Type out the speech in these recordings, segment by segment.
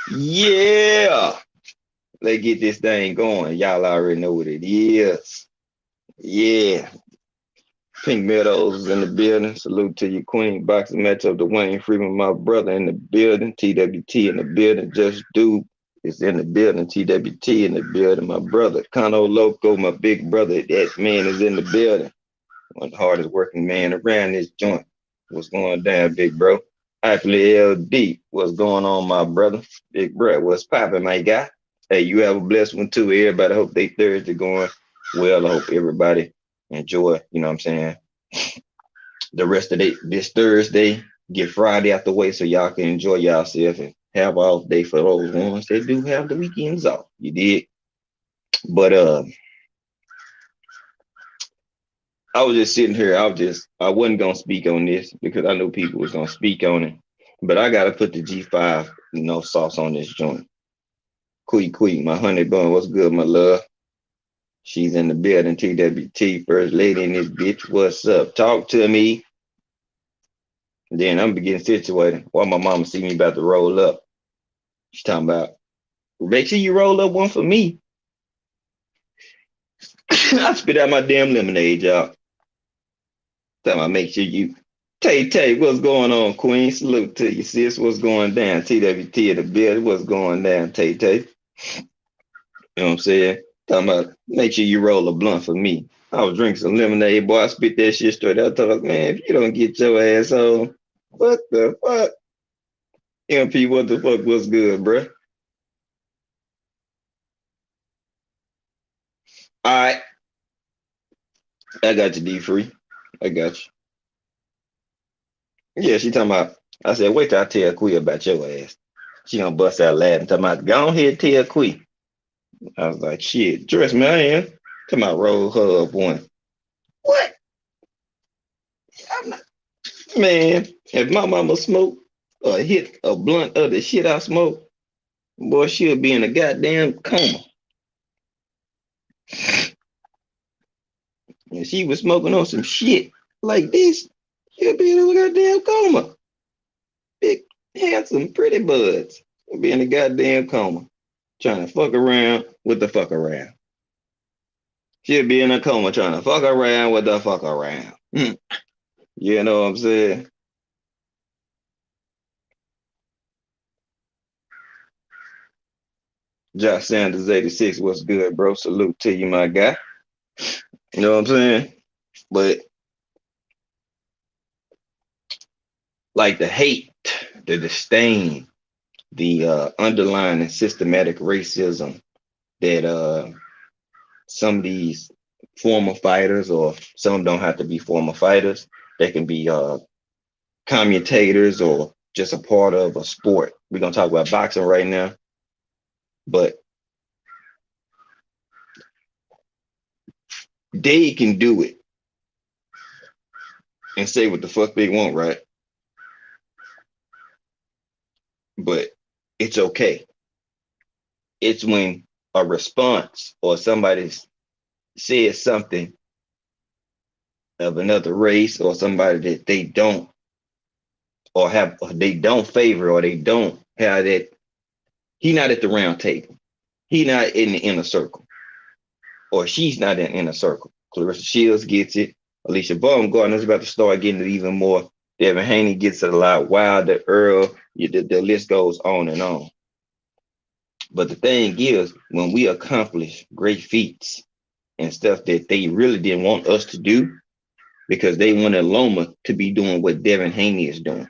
Yeah, let's get this thing going. Y'all already know what it is. Yeah, Pink Meadows is in the building. Salute to your queen. Boxing matchup, Dwayne Freeman, my brother in the building. TWT in the building. Just Dude is in the building. TWT in the building. My brother, Cono Loco, my big brother. That man is in the building. One of the hardest working man around this joint. What's going down, big bro? Actually, LD, what's going on, my brother? Big bro, what's popping, my guy? Hey, you have a blessed one too. Everybody, hope they Thursday going well. I hope everybody enjoy, you know what I'm saying, the rest of this Thursday. Get Friday out the way so y'all can enjoy yourself and have off day for those ones that do have the weekends off. You did. But I was just sitting here. I wasn't gonna speak on this because I knew people was gonna speak on it. But I gotta put the G5, sauce on this joint. Quick, my honey bun, what's good, my love? She's in the building, TWT, first lady in this bitch. What's up? Talk to me. Then I'm getting situated. While my mama see me about to roll up. She's talking about, make sure you roll up one for me. I spit out my damn lemonade, y'all. Talking about make sure you Tay, what's going on, Queen? Salute to you, sis. What's going down? TWT in the building. What's going down, Tay? You know what I'm saying? Talking about make sure you roll a blunt for me. I was drinking some lemonade, boy. I spit that shit straight out. I thought, man, if you don't get your ass on, what the fuck? MP, what the fuck was good, bruh? All right, I got you, D free. I got you. Yeah, she talking about. I said, wait till I tell Quee about your ass. She gonna bust out laughing. Talking about, go ahead, tell Quee. I was like, shit, trust me, I am. Talking about roll her up one. What? I'm not, man, if my mama smoke or hit a blunt of the shit I smoke, boy, she'll be in a goddamn coma. And she was smoking on some shit like this, she'll be in a goddamn coma. Big, handsome, pretty buds. She'll be in a goddamn coma. Trying to fuck around with the fuck around. She'll be in a coma trying to fuck around with the fuck around. You know what I'm saying? Josh Sanders 86, what's good, bro? Salute to you, my guy. You know what I'm saying? But like the hate, the disdain, the underlying and systematic racism that some of these former fighters, or some don't have to be former fighters, they can be commentators or just a part of a sport. We're gonna talk about boxing right now, but they can do it and say what the fuck they want, right? But it's okay. It's when a response or somebody says something of another race or somebody that they don't or have or they don't favor or they don't have that, he not at the round table. He not in the inner circle. Or she's not in the inner circle. Clarissa Shields gets it. Alicia Baumgartner's about to start getting it even more. Devin Haney gets it a lot. Wilder, Earl, the list goes on and on. But the thing is, when we accomplish great feats and stuff that they really didn't want us to do because they wanted Loma to be doing what Devin Haney is doing.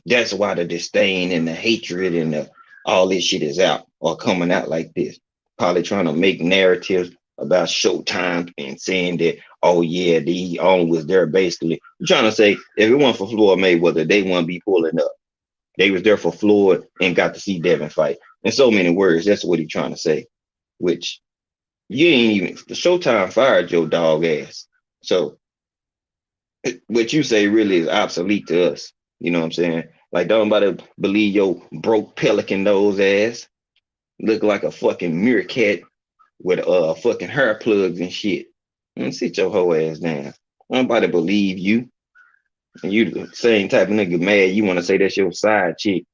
That's why the disdain and the hatred and all this shit is out or coming out like this. Probably trying to make narratives about Showtime and saying that, oh yeah, the own was there basically. I'm trying to say if it weren't for Floyd Mayweather, they wouldn't be pulling up. They was there for Floyd and got to see Devin fight. In so many words, that's what he's trying to say. Which you ain't even the Showtime fired your dog ass. So what you say really is obsolete to us. You know what I'm saying? Like, don't nobody believe your broke pelican nose ass. Look like a fucking meerkat with fucking hair plugs and shit. Sit your whole ass down. Nobody believe you. And you the same type of nigga mad you want to say that's your side chick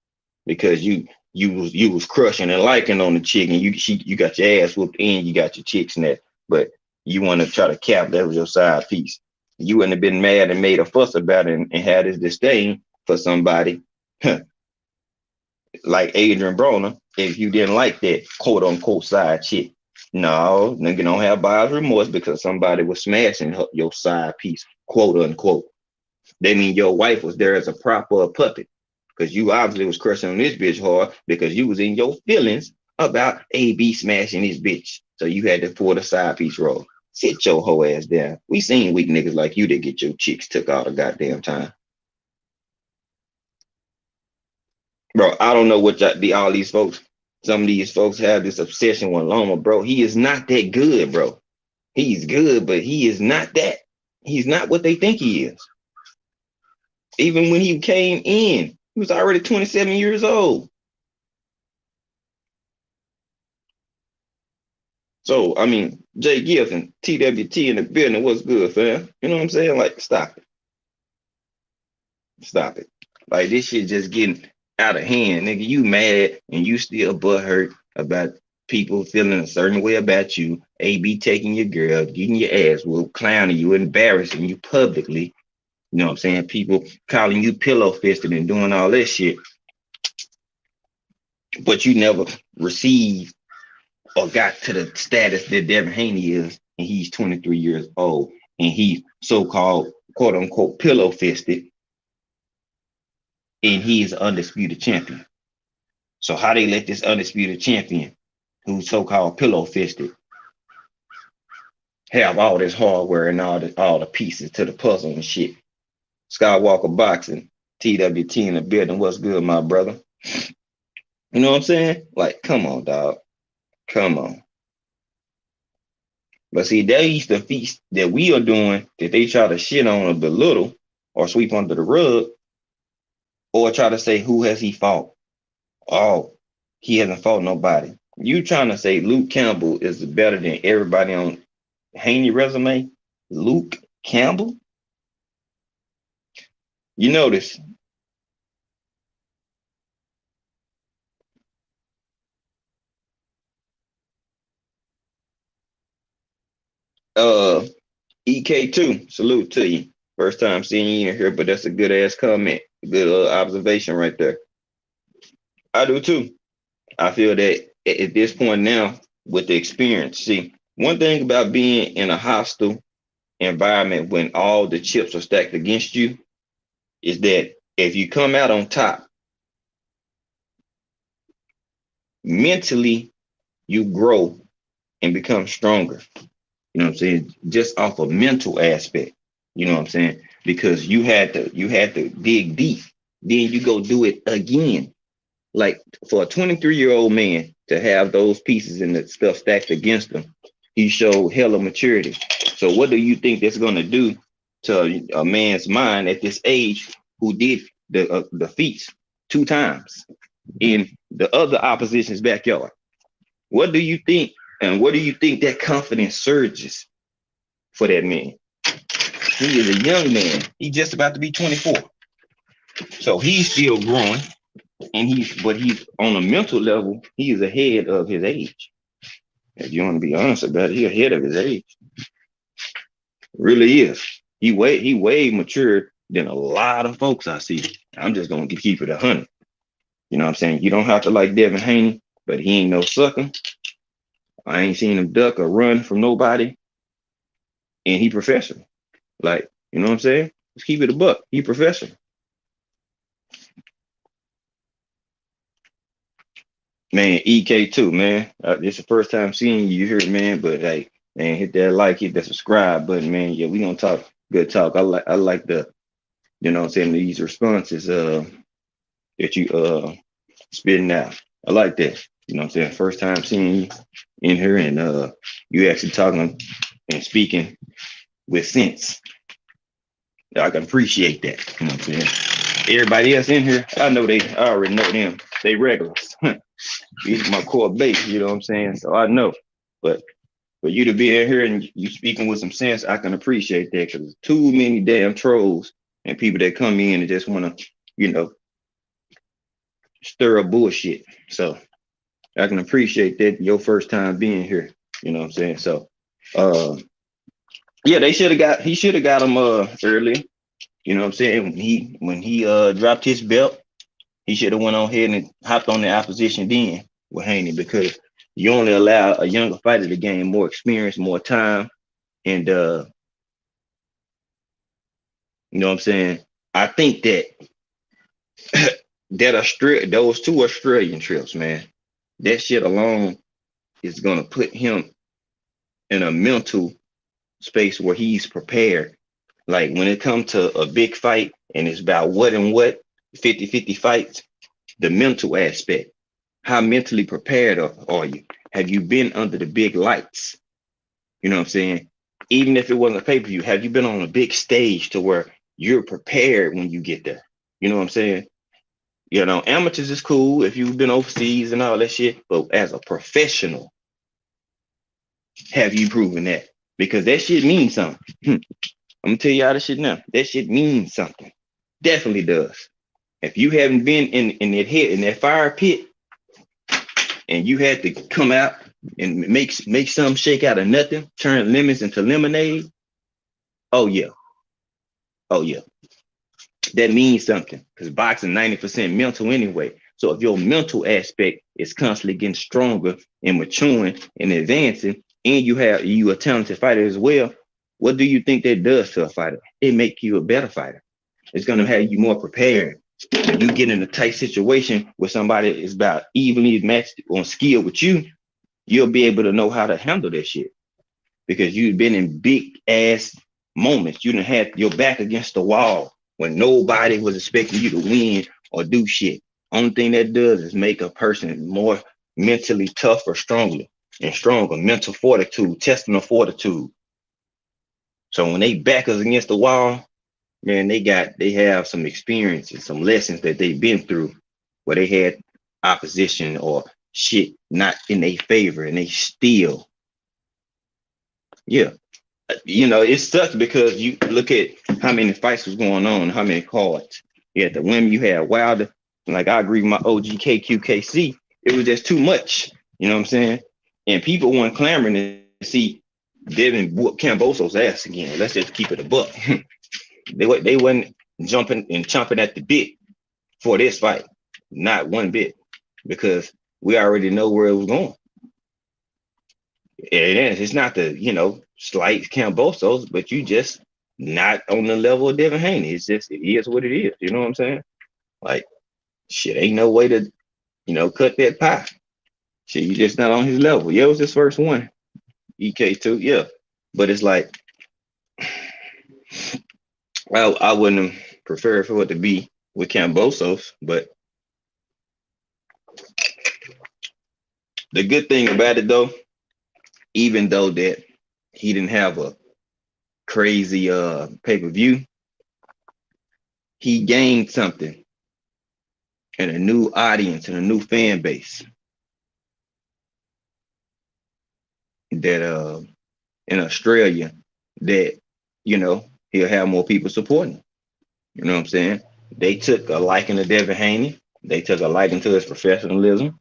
because you was crushing and liking on the chick, and you got your ass whooped and you got your chick snapped, but you want to try to cap that was your side piece. You wouldn't have been mad and made a fuss about it and had this disdain for somebody like Adrian Broner if you didn't like that quote unquote side chick. No, nigga don't have buyer's remorse because somebody was smashing your side piece, quote unquote. They mean your wife was there as a prop or a puppet because you obviously was crushing on this bitch hard because you was in your feelings about AB smashing this bitch. So you had to pull the side piece role. Sit your hoe ass down. We seen weak niggas like you that get your chicks took all the goddamn time. Bro, I don't know what all these folks, some of these folks have this obsession with Loma, bro. He is not that good, bro. He's good, but he is not that. He's not what they think he is. Even when he came in, he was already 27 years old. So, I mean, Jay Gibson, TWT in the building, what's good, fam? You know what I'm saying? Like, stop it. Stop it. Like, this shit just getting out of hand, nigga. You mad and you still butthurt about people feeling a certain way about you. AB taking your girl, getting your ass whooped, clowning you, embarrassing you publicly. You know what I'm saying? People calling you pillow fisted and doing all that shit. But you never received or got to the status that Devin Haney is, and he's 23 years old, and he's so-called quote unquote pillow fisted, and he is an undisputed champion. So how they let this undisputed champion, who's so-called pillow fisted, have all this hardware and all the pieces to the puzzle and shit? Skywalker Boxing, TWT in the building. What's good, my brother? You know what I'm saying? Like, come on, dog. Come on. But see, these the feats that we are doing that they try to shit on or belittle or sweep under the rug or try to say, who has he fought? Oh, he hasn't fought nobody. You trying to say Luke Campbell is better than everybody on Haney resume? Luke Campbell? You notice EK2, salute to you. First time seeing you in here, but that's a good ass comment. Good observation right there. I do too. I feel that at this point now, with the experience, see, one thing about being in a hostile environment when all the chips are stacked against you is that if you come out on top, mentally, you grow and become stronger. You know what I'm saying? Just off a mental aspect. You know what I'm saying? Because you had to dig deep. Then you go do it again. Like for a 23-year-old man to have those pieces and the stuff stacked against him, he showed hella maturity. So what do you think that's gonna do to a man's mind at this age who did the feats 2 times in the other opposition's backyard? What do you think? And what do you think that confidence surges for that man? He is a young man. He's just about to be 24. So he's still growing. And he's on a mental level, he is ahead of his age. If you want to be honest about it, he's ahead of his age. Really is. He way mature than a lot of folks I see. I'm just gonna keep it 100. You know what I'm saying? You don't have to like Devin Haney, but he ain't no sucker. I ain't seen him duck or run from nobody. And he professional. Like, you know what I'm saying? Let's keep it a buck. He professional. Man, EK2, man. This is the first time seeing you here, man. But hey, man, hit that like, hit that subscribe button, man. Yeah, we gonna talk good talk. I like the, you know what I'm saying, these responses that you spitting out. I like that. You know what I'm saying? First time seeing you in here and you actually talking and speaking with sense. I can appreciate that. You know what I'm saying? Everybody else in here, I already know them. They regulars. These are my core base, you know what I'm saying? So I know. But for you to be in here and you speaking with some sense, I can appreciate that because too many damn trolls and people that come in and just want to, you know, stir up bullshit. So I can appreciate that your first time being here. You know what I'm saying? So uh yeah, they should have got he should have got him early. You know what I'm saying? When he dropped his belt, he should have went on ahead and hopped on the opposition then with Haney, because you only allow a younger fighter to gain more experience, more time, and you know what I'm saying? I think that those two Australian trips, man, that shit alone is gonna put him in a mental space where he's prepared. Like when it comes to a big fight and it's about what and what, 50-50 fights, the mental aspect. How mentally prepared are you? Have you been under the big lights? You know what I'm saying? Even if it wasn't a pay-per-view, have you been on a big stage to where you're prepared when you get there? You know what I'm saying? You know, amateurs is cool if you've been overseas and all that shit, but as a professional, have you proven that? Because that shit means something. I'm gonna tell y'all this shit now. That shit means something. Definitely does. If you haven't been in that fire pit, and you had to come out and make some shake out of nothing, turn lemons into lemonade. Oh yeah, oh yeah, that means something, because boxing 90% mental anyway. So if your mental aspect is constantly getting stronger and maturing and advancing, and you a talented fighter as well, what do you think that does to a fighter? It make you a better fighter. It's gonna have you more prepared. When you get in a tight situation where somebody is about evenly matched on skill with you, you'll be able to know how to handle that shit, because you've been in big ass moments. You done had your back against the wall when nobody was expecting you to win or do shit. Only thing that does is make a person more mentally tough or stronger and stronger. Mental fortitude, intestinal fortitude. So when they back us against the wall, man, they have some experiences, some lessons that they've been through where they had opposition or shit not in their favor, and they still, yeah. You know, it sucks because you look at how many fights was going on, how many cards. You had the women, you had Wilder. Like I agree with my OG KQKC. It was just too much. You know what I'm saying? And people weren't clamoring to see Devin whoop Camboso's ass again. Let's just keep it a buck. They wasn't jumping and chomping at the bit for this fight. Not one bit. Because we already know where it was going. It's not the, slight Cambosos, but you just not on the level of Devin Haney. It's just, it is what it is. You know what I'm saying? Like, shit, ain't no way to, cut that pie. Shit, you just not on his level. Yeah, it was his first one. EK2, yeah. But it's like, I wouldn't have preferred for it to be with Cambosos, but the good thing about it though, even though that he didn't have a crazy pay-per-view, he gained something, and a new audience and a new fan base that in Australia, that he'll have more people supporting. You know what I'm saying? They took a liking to Devin Haney. They took a liking to his professionalism.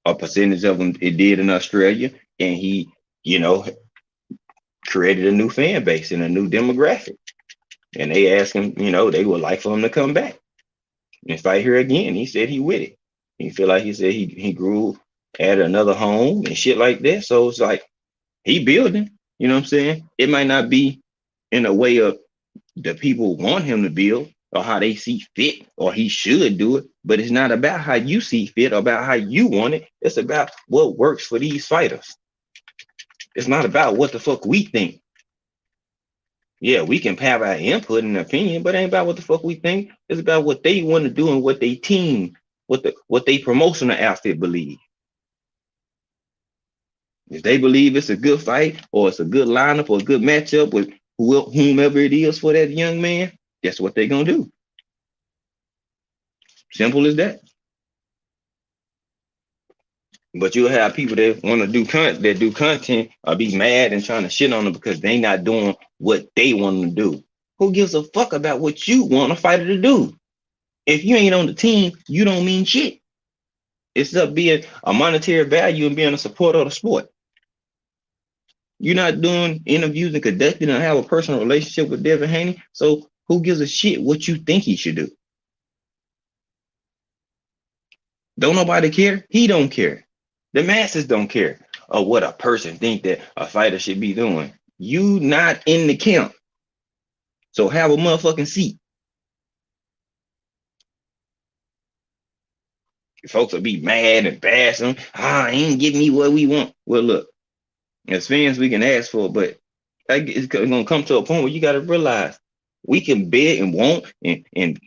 A percentage of them it did in Australia, and he, you know, created a new fan base and a new demographic. And they asked him, they would like for him to come back and fight here again. He said he with it. He feel like he said he grew at another home and shit like that. So it's like he building. You know what I'm saying? It might not be in a way of the people want him to build or how they see fit or he should do it, but it's not about how you see fit or about how you want it. It's about what works for these fighters. It's not about what the fuck we think. Yeah, we can have our input and opinion, but it ain't about what the fuck we think. It's about what they want to do and what they team, what they promotional outfit believe. If they believe it's a good fight or it's a good lineup or a good matchup with whomever it is for that young man, that's what they're gonna do. Simple as that. But you'll have people that want to do content or be mad and trying to shit on them because they not doing what they want to do. Who gives a fuck about what you want a fighter to do? If you ain't on the team, you don't mean shit. It's up being a monetary value and being a supporter of the sport. You're not doing interviews and conducting and have a personal relationship with Devin Haney. So who gives a shit what you think he should do? Don't nobody care. He don't care. The masses don't care of what a person think that a fighter should be doing. You not in the camp. So have a motherfucking seat. Folks will be mad and bash them. Ain't getting me what we want. Well, look, as fans, we can ask for it, but it's gonna come to a point where you gotta realize we can beg and want and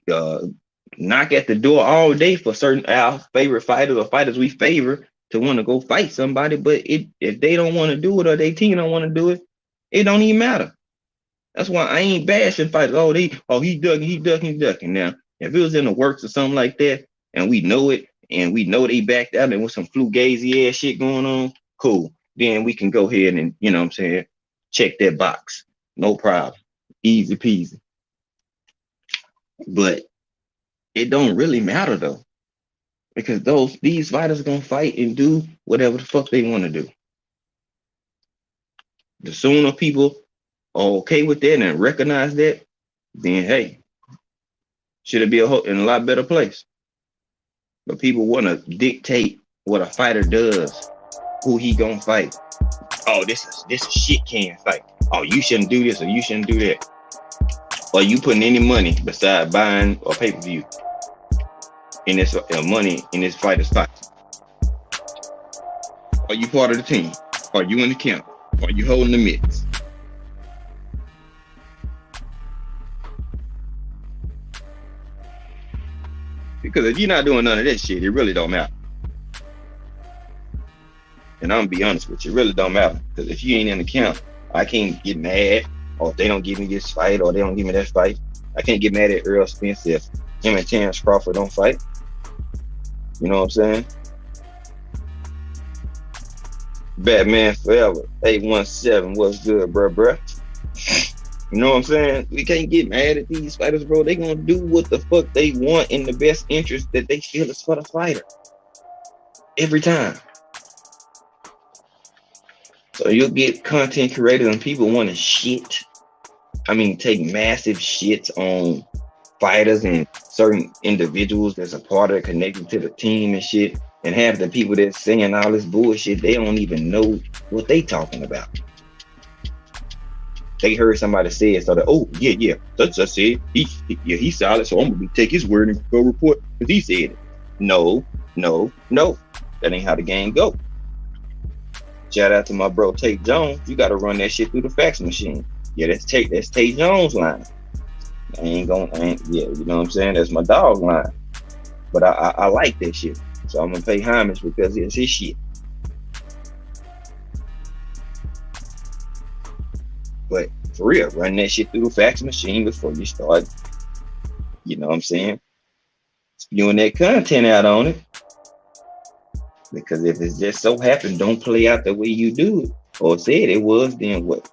knock at the door all day for certain our favorite fighters or fighters we favor to want to go fight somebody, but if they don't want to do it or their team don't want to do it, it don't even matter. That's why I ain't bashing fighters. He ducking. Now, if it was in the works or something like that, and we know it, and we know they backed out and with some flugazy ass shit going on, cool. Then we can go ahead and, you know what I'm saying, check that box. No problem. Easy peasy. But it don't really matter though. Because these fighters are gonna fight and do whatever the fuck they want to do. The sooner people are okay with that and recognize that, then hey, should it be in a lot better place? But people want to dictate what a fighter does, who he gonna fight. Oh, this is shit can fight. Oh, you shouldn't do this or you shouldn't do that. Or you putting any money beside buying a pay-per-view in this money in this fighter's fight? Are you part of the team? Are you in the camp? Are you holding the mitts? Because if you're not doing none of that shit, it really don't matter. And I'm gonna be honest with you, it really don't matter. Because if you ain't in the camp, I can't get mad. Or if they don't give me this fight, or they don't give me that fight, I can't get mad at Earl Spence if him and Terrence Crawford don't fight. You know what I'm saying? Batman Forever, 817, what's good, bruh? You know what I'm saying? We can't get mad at these fighters, bro. They gonna do what the fuck they want in the best interest that they feel is for the fighter. Every time. So you'll get content creators and people want to shit. I mean, take massive shits on fighters and certain individuals that's a part of it, connected to the team and shit. And have the people that's saying all this bullshit, they don't even know what they talking about. They heard somebody say it, so that, oh, yeah, that's it. He's solid, so I'm gonna take his word and go report because he said it. No. That ain't how the game go. Shout out to my bro Tate Jones. You gotta run that shit through the fax machine. Yeah, that's Tate Jones line. You know what I'm saying? That's my dog line. But I like that shit. So I'm gonna pay homage because it's his shit. But for real, run that shit through the fax machine before you start, you know what I'm saying, spewing that content out on it. Because if it's just so happened, don't play out the way you do it or said it was, then what?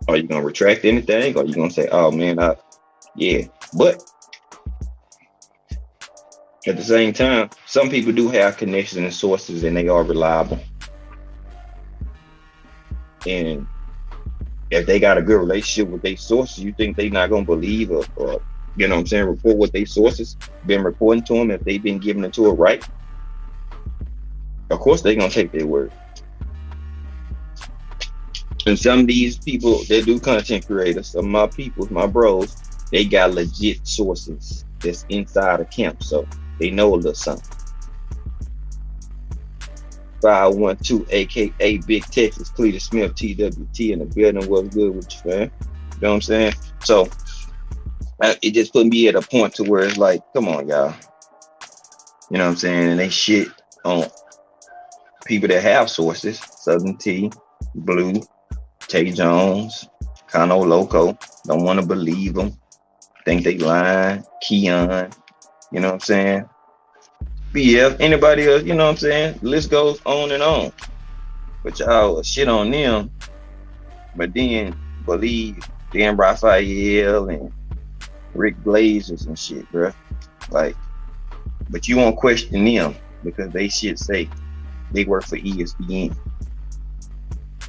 Are you gonna retract anything? Or are you gonna say, oh man, yeah. But at the same time, some people do have connections and sources and they are reliable. And if they got a good relationship with their sources, you think they not gonna believe or you know what I'm saying, report what their sources been reporting to them if they've been giving it to it right? Of course they gonna take their word. And some of these people that do content creators, some of my people, my bros, they got legit sources that's inside a camp, so they know a little something. 512 aka Big Texas, Cletus Smith, TWT in the building. What's good with you, man? You know what I'm saying? So it just put me at a point to where it's like, come on, y'all. You know what I'm saying? And they shit on people that have sources. Southern T, Blue, Tay Jones, Kano Loco. Don't want to believe them. Think they lying. Keon. You know what I'm saying? BF, anybody else, you know what I'm saying? The list goes on and on. But y'all shit on them, but then believe Dan Raphael and Rick Blazers and shit, bro. Like, But you won't question them because they should say they work for ESPN.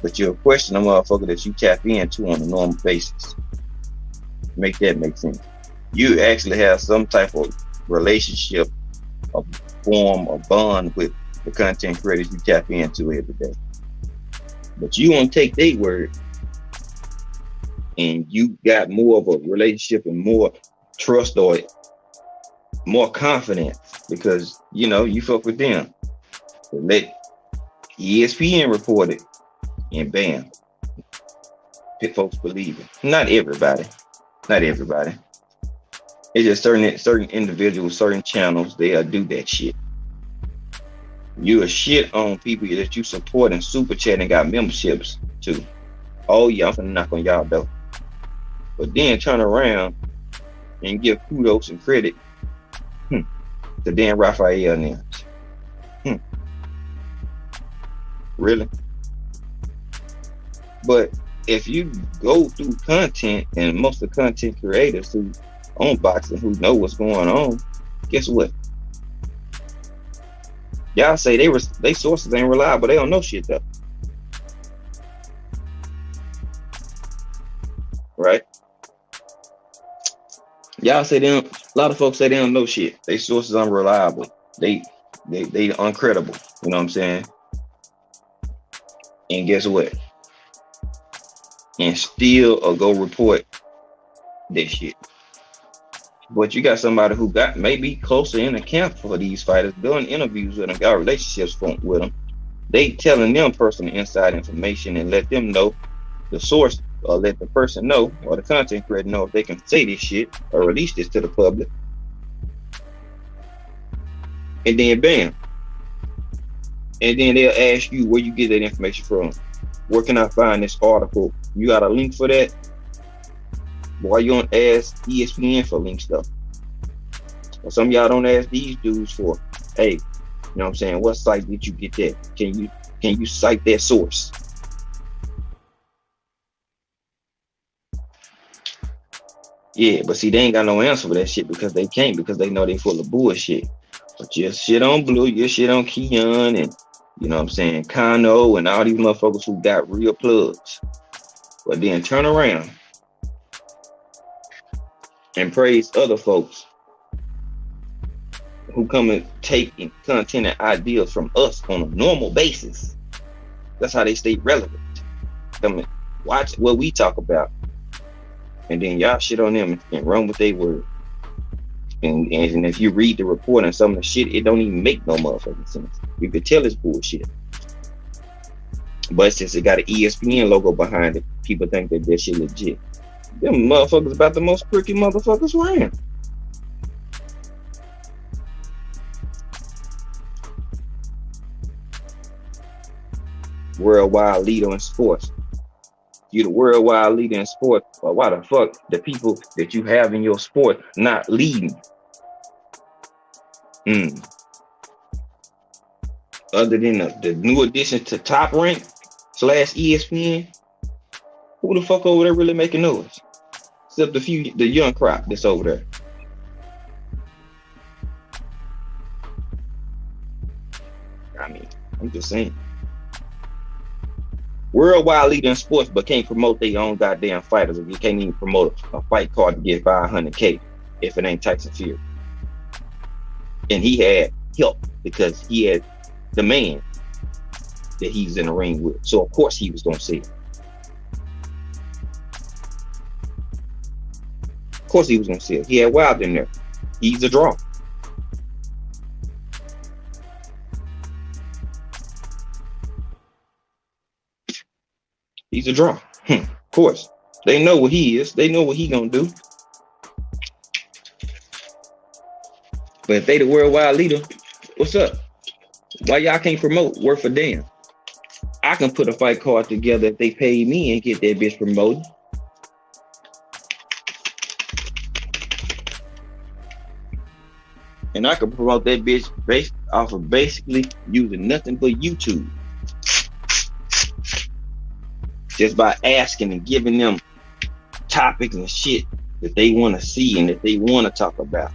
But you'll question a motherfucker that you tap into on a normal basis. Make that make sense. You actually have some type of relationship, a form, a bond with the content creators you tap into every day. But you won't take their word, and you got more of a relationship and more trust or more confidence because you fuck with them. But let ESPN report it, and bam, folks believe it. Not everybody. It's just certain individuals, certain channels, they'll do that shit. You a shit on people that you support and super chat and got memberships to. Oh yeah, I'm gonna knock on y'all door. But then turn around and give kudos and credit to Dan Raphael now. Really? But if you go through content, and most of the content creators who own boxing, who know what's going on, guess what? Y'all say they sources ain't reliable. They don't know shit though, right? Y'all say a lot of folks say they don't know shit. They sources unreliable. They uncredible. You know what I'm saying? And guess what? And still go report this shit. But you got somebody who got maybe closer in the camp for these fighters, doing interviews with them, got relationships with them. They telling them personal inside information and let them know the source, or let the person know, or the content creator know if they can say this shit or release this to the public. And then bam. And then they'll ask you where you get that information from. Where can I find this article? You got a link for that? Why you don't ask ESPN for links though? Or some of y'all don't ask these dudes for, hey, you know what I'm saying? What site did you get that? Can you cite that source? Yeah, but see, they ain't got no answer for that shit because they can't, because they know they full of bullshit. But just shit on Blue, your shit on Keon, and you know what I'm saying, Kano, and all these motherfuckers who got real plugs. But then turn around and praise other folks who come and take content and ideas from us on a normal basis. That's how they stay relevant. Come and watch what we talk about, and then y'all shit on them and run with their word. And if you read the report and some of the shit, it don't even make no motherfucking sense. You can tell it's bullshit. But since it got an ESPN logo behind it, people think that that shit legit. Them motherfuckers about the most crooked motherfuckers around. Worldwide leader in sports. You're the worldwide leader in sports, but why the fuck the people that you have in your sport not leading? Other than the new addition to Top Rank / ESPN, who the fuck over there really making noise? Except the young crop that's over there. I mean, I'm just saying. Worldwide leader in sports, but can't promote their own goddamn fighters. If you can't even promote a fight card to get $500K if it ain't Tyson Fury. And he had help because he had the man that he's in the ring with. So of course he was gonna say it. Of course he was gonna say it. He had Wilder in there. He's a draw. He's a draw. Of course. They know what he is. They know what he gonna do. But if they the worldwide leader, what's up? Why y'all can't promote worth a damn? I can put a fight card together if they pay me and get that bitch promoted. And I can promote that bitch based off of basically using nothing but YouTube. Just by asking and giving them topics and shit that they want to see and that they want to talk about.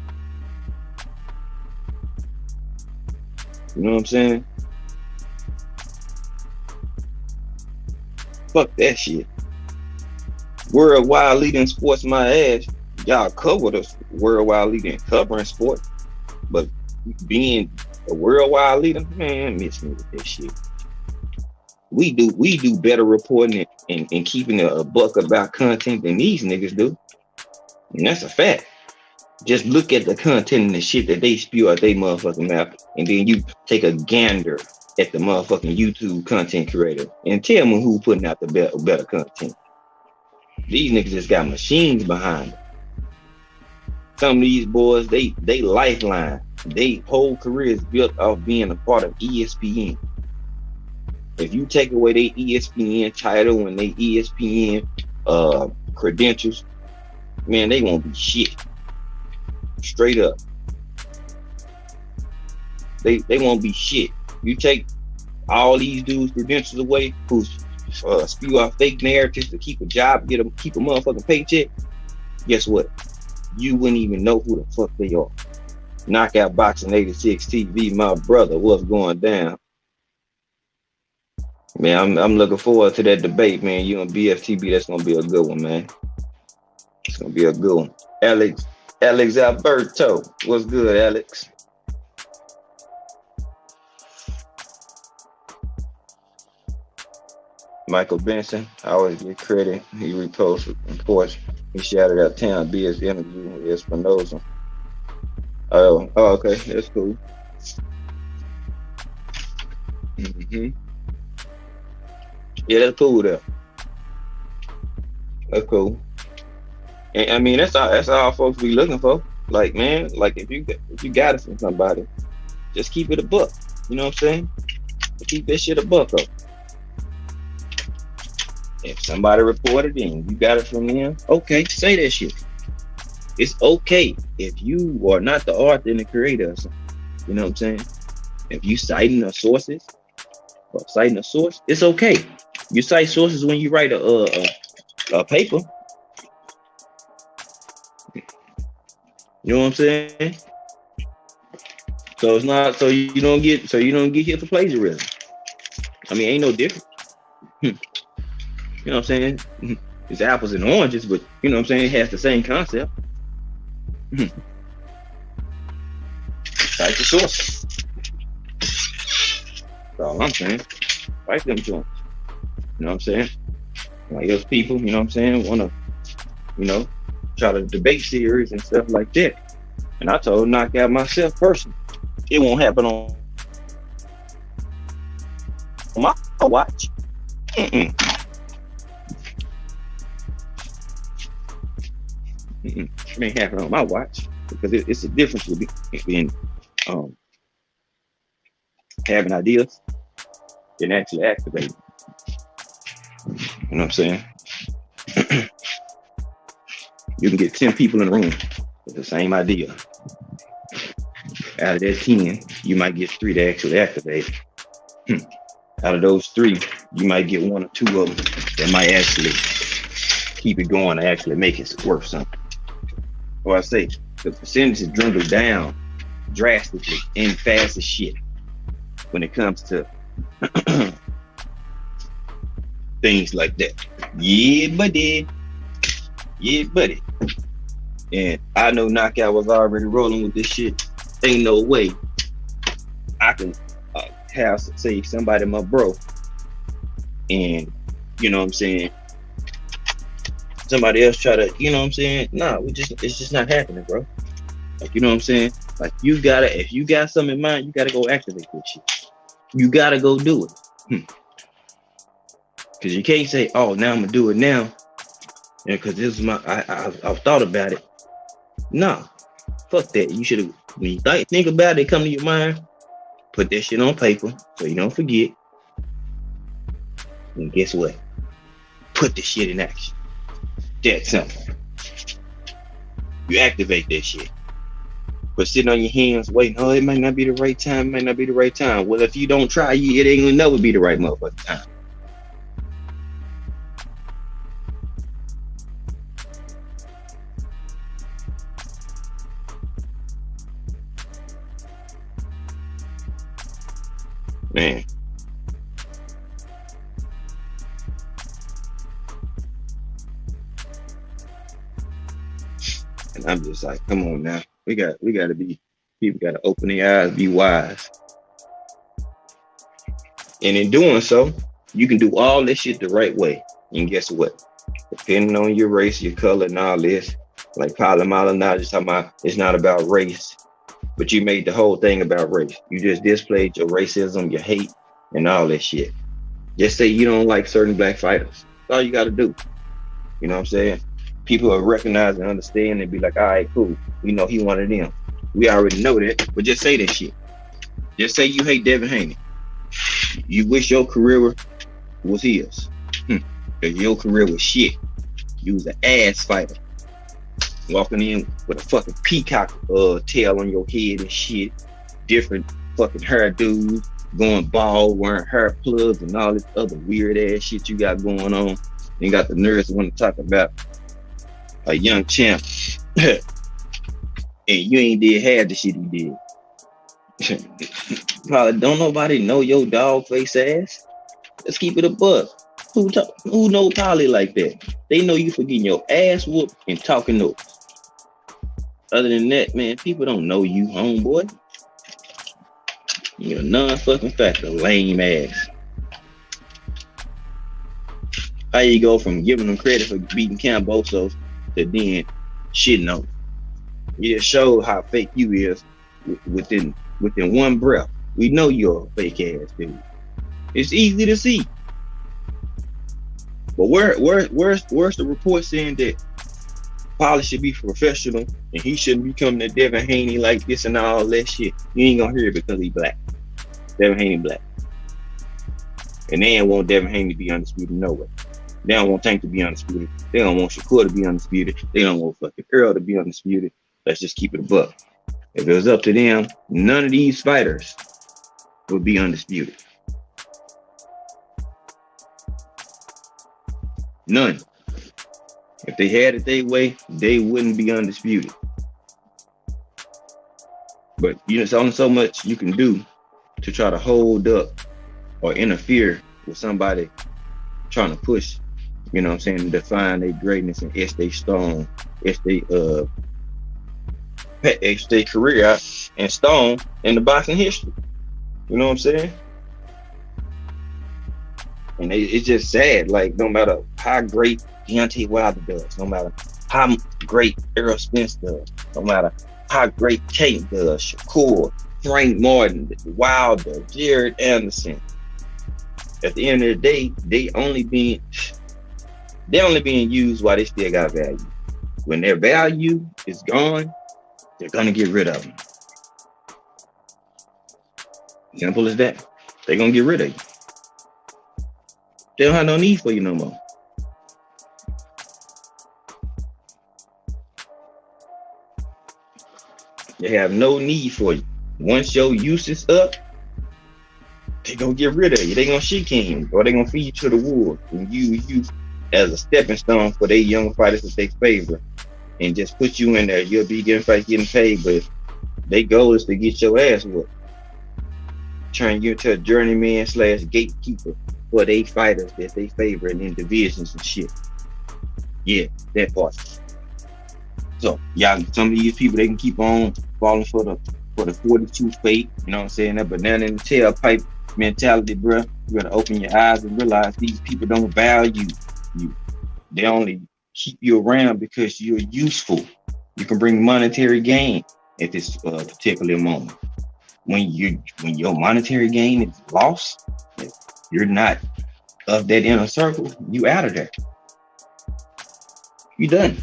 You know what I'm saying? Fuck that shit. Worldwide leader in sports, my ass. Y'all cover the worldwide leader in covering sport, but being a worldwide leader, man, miss me with that shit. We do better reporting and keeping a buck about content than these niggas do. And that's a fact. Just look at the content and the shit that they spew out they motherfucking mouth, and then you take a gander at the motherfucking YouTube content creator and tell me who putting out the better content. These niggas just got machines behind them. Some of these boys, they lifeline. They whole career is built off being a part of ESPN. If you take away their ESPN title and their ESPN credentials, man, they won't be shit. Straight up. They won't be shit. You take all these dudes' credentials away who spew out fake narratives to keep a job, keep a motherfucking paycheck. Guess what? You wouldn't even know who the fuck they are. Knockout Boxing 86 TV, my brother, what's going down? Man, I'm looking forward to that debate, man. You and BFTB, that's gonna be a good one, man. It's gonna be a good one. Alex Alberto, what's good, Alex? Michael Benson, I always get credit. He reposted, of course. He shouted out Town B's interview with Espinoza. Oh, okay, that's cool. Mm-hmm. Yeah, that's cool though. That's cool. And I mean, that's all folks be looking for. Like, man, like if you got it from somebody, just keep it a buck. You know what I'm saying? Keep that shit a buck up. If somebody reported and you got it from them, okay, say that shit. It's okay if you are not the author and the creator of something. You know what I'm saying? If you citing the sources or citing a source, it's okay. You cite sources when you write a paper. You know what I'm saying? So it's not you don't get hit for plagiarism. I mean, ain't no different. You know what I'm saying? It's apples and oranges, but you know what I'm saying? It has the same concept. Cite the source. That's all I'm saying. Fight them joints. You know what I'm saying? Like those people, you know what I'm saying, wanna, try to debate series and stuff like that. And I told knock out myself personally. It won't happen on my watch. It ain't happen on my watch because it's a difference between having ideas and actually activating. You know what I'm saying? You can get 10 people in the room with the same idea. Out of that 10, you might get 3 to actually activate. Out of those 3, you might get 1 or 2 of them that might actually keep it going and actually make it worth something. Or I say, the percentage is dwindled down drastically and fast as shit when it comes to things like that. Yeah, buddy. Yeah, buddy. And I know Knockout was already rolling with this shit. Ain't no way I can have, say, somebody my bro, and you know what I'm saying, somebody else try to, you know what I'm saying, nah, it's just not happening, bro. Like, you know what I'm saying? Like, if you got something in mind, you gotta go activate this shit. You gotta go do it. Cause you can't say, oh, now I'm gonna do it now. Yeah, cause this is I've thought about it. Nah, fuck that. You should have, when you think about it, come to your mind, put that shit on paper so you don't forget. And guess what? Put the shit in action. That simple. You activate that shit. But sitting on your hands waiting, oh, it might not be the right time, it might not be the right time. Well, if you don't try, it ain't gonna never be the right motherfucking time. And I'm just like, come on now. We gotta be, people gotta open their eyes, be wise. And in doing so, you can do all this shit the right way. And guess what? Depending on your race, your color, and all this, like Palomalo now just talking about it's not about race, but you made the whole thing about race. You just displayed your racism, your hate, and all that shit. Just say you don't like certain black fighters. That's all you gotta do. You know what I'm saying? People will recognize and understand and be like, all right, cool. We know he one of them. We already know that, but just say that shit. Just say you hate Devin Haney. You wish your career was his. Because your career was shit. You was an ass fighter. Walking in with a fucking peacock tail on your head and shit. Different fucking hairdos. Going bald, wearing hair plugs and all this other weird ass shit you got going on. You got the nerves to want to talk about a young champ. And you ain't did half the shit he did. Probably don't nobody know your dog face ass. Let's keep it a buck. Who know Polly like that? They know you for getting your ass whooped and talking noise. Other than that, man, people don't know you, homeboy. You're a non-fucking factor, lame ass. How you go from giving them credit for beating Cambosos to then shitting on them? You just showed how fake you is within one breath. We know you're a fake ass dude. It's easy to see. But where's the report saying that Polly should be professional and he shouldn't be coming to Devin Haney like this and all that shit? You ain't gonna hear it because he black. Devin Haney black. And they don't want Devin Haney to be undisputed no way. They don't want Tank to be undisputed. They don't want Shakur to be undisputed. They don't want fucking Earl to be undisputed. Let's just keep it a buck. If it was up to them, none of these fighters would be undisputed. None. If they had it their way, they wouldn't be undisputed. But it's only so much you can do to try to hold up or interfere with somebody trying to push, you know what I'm saying, define their greatness and etch their stone, etch their career out and stone in the boxing history. You know what I'm saying? And it's just sad, like no matter how great Deontay Wilder does, no matter how great Errol Spence does, no matter how great Kate does, Shakur, Frank Martin, Wilder, Jared Anderson, at the end of the day, they only being used while they still got value. When their value is gone, they're gonna get rid of them. Simple as that. They're gonna get rid of you. They don't have no need for you no more. They have no need for you. Once your use is up, they gonna get rid of you. They gonna shit can you, or they gonna feed you to the wolves and use you as a stepping stone for their young fighters that they favor, and just put you in there. You'll be getting paid, but their goal is to get your ass whooped. Turn you into a journeyman / gatekeeper for they fighters that they favor in divisions and shit. Yeah, that part. So y'all, some of these people, they can keep on falling for the 42 fate. You know what I'm saying? That banana in the tailpipe mentality, bro. You gotta open your eyes and realize these people don't value you. They only keep you around because you're useful. You can bring monetary gain at this particular moment. When your monetary gain is lost, you're not of that inner circle, you out of there. You done.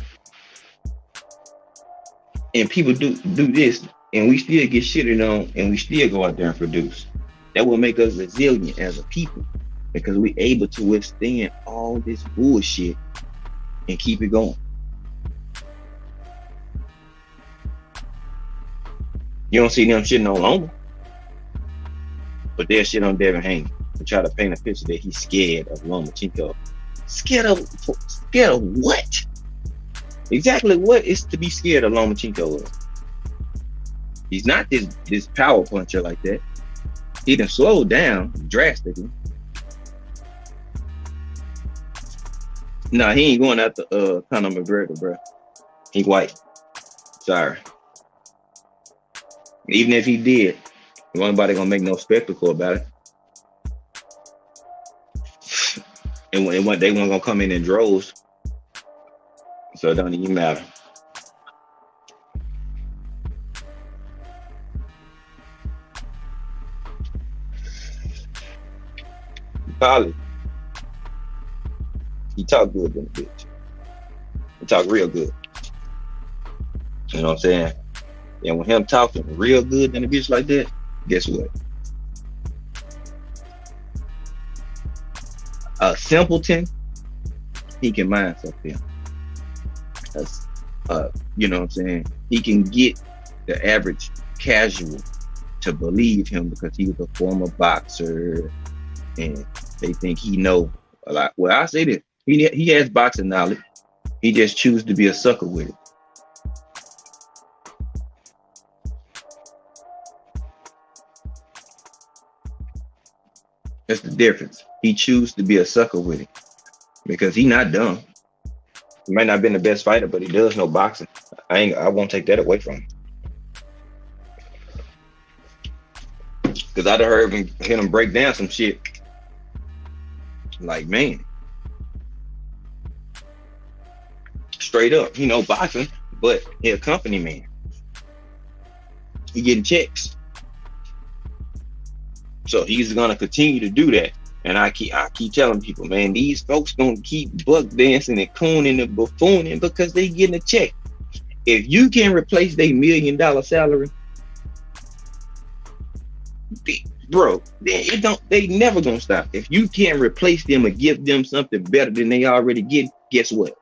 And people do this, and we still get shitted on, and we still go out there and produce. That will make us resilient as a people, because we're able to withstand all this bullshit and keep it going. You don't see them shitting on Loma, but they'll shit on Devin Haney and try to paint a picture that he's scared of Lomachenko. Scared of what? Exactly what is to be scared of Lomachenko of? He's not this power puncher like that. He done slowed down drastically. Nah, he ain't going after Conor McGregor, bro. He white. Sorry. Even if he did, nobody gonna make no spectacle about it. And when they weren't gonna come in droves, so it don't even matter. Polly, he talk good than a bitch. He talk real good. You know what I'm saying? And when him talking real good than a bitch like that, guess what? A simpleton, he can mind something. You know what I'm saying? He can get the average casual to believe him because he was a former boxer, and they think he know a lot. Well, I say this: he has boxing knowledge. He just chooses to be a sucker with it. That's the difference. He chooses to be a sucker with it because he not dumb. He might not have been the best fighter, but he does know boxing. I won't take that away from him. Because I'd have heard him break down some shit. Like, man, straight up, he know boxing, but he a company man. He getting checks. So he's gonna continue to do that. And I keep telling people, man, these folks gonna keep buck dancing and cooning and buffooning because they getting a check. If you can replace their $1 million salary, bro, they never gonna stop. If you can't replace them or give them something better than they already get, guess what?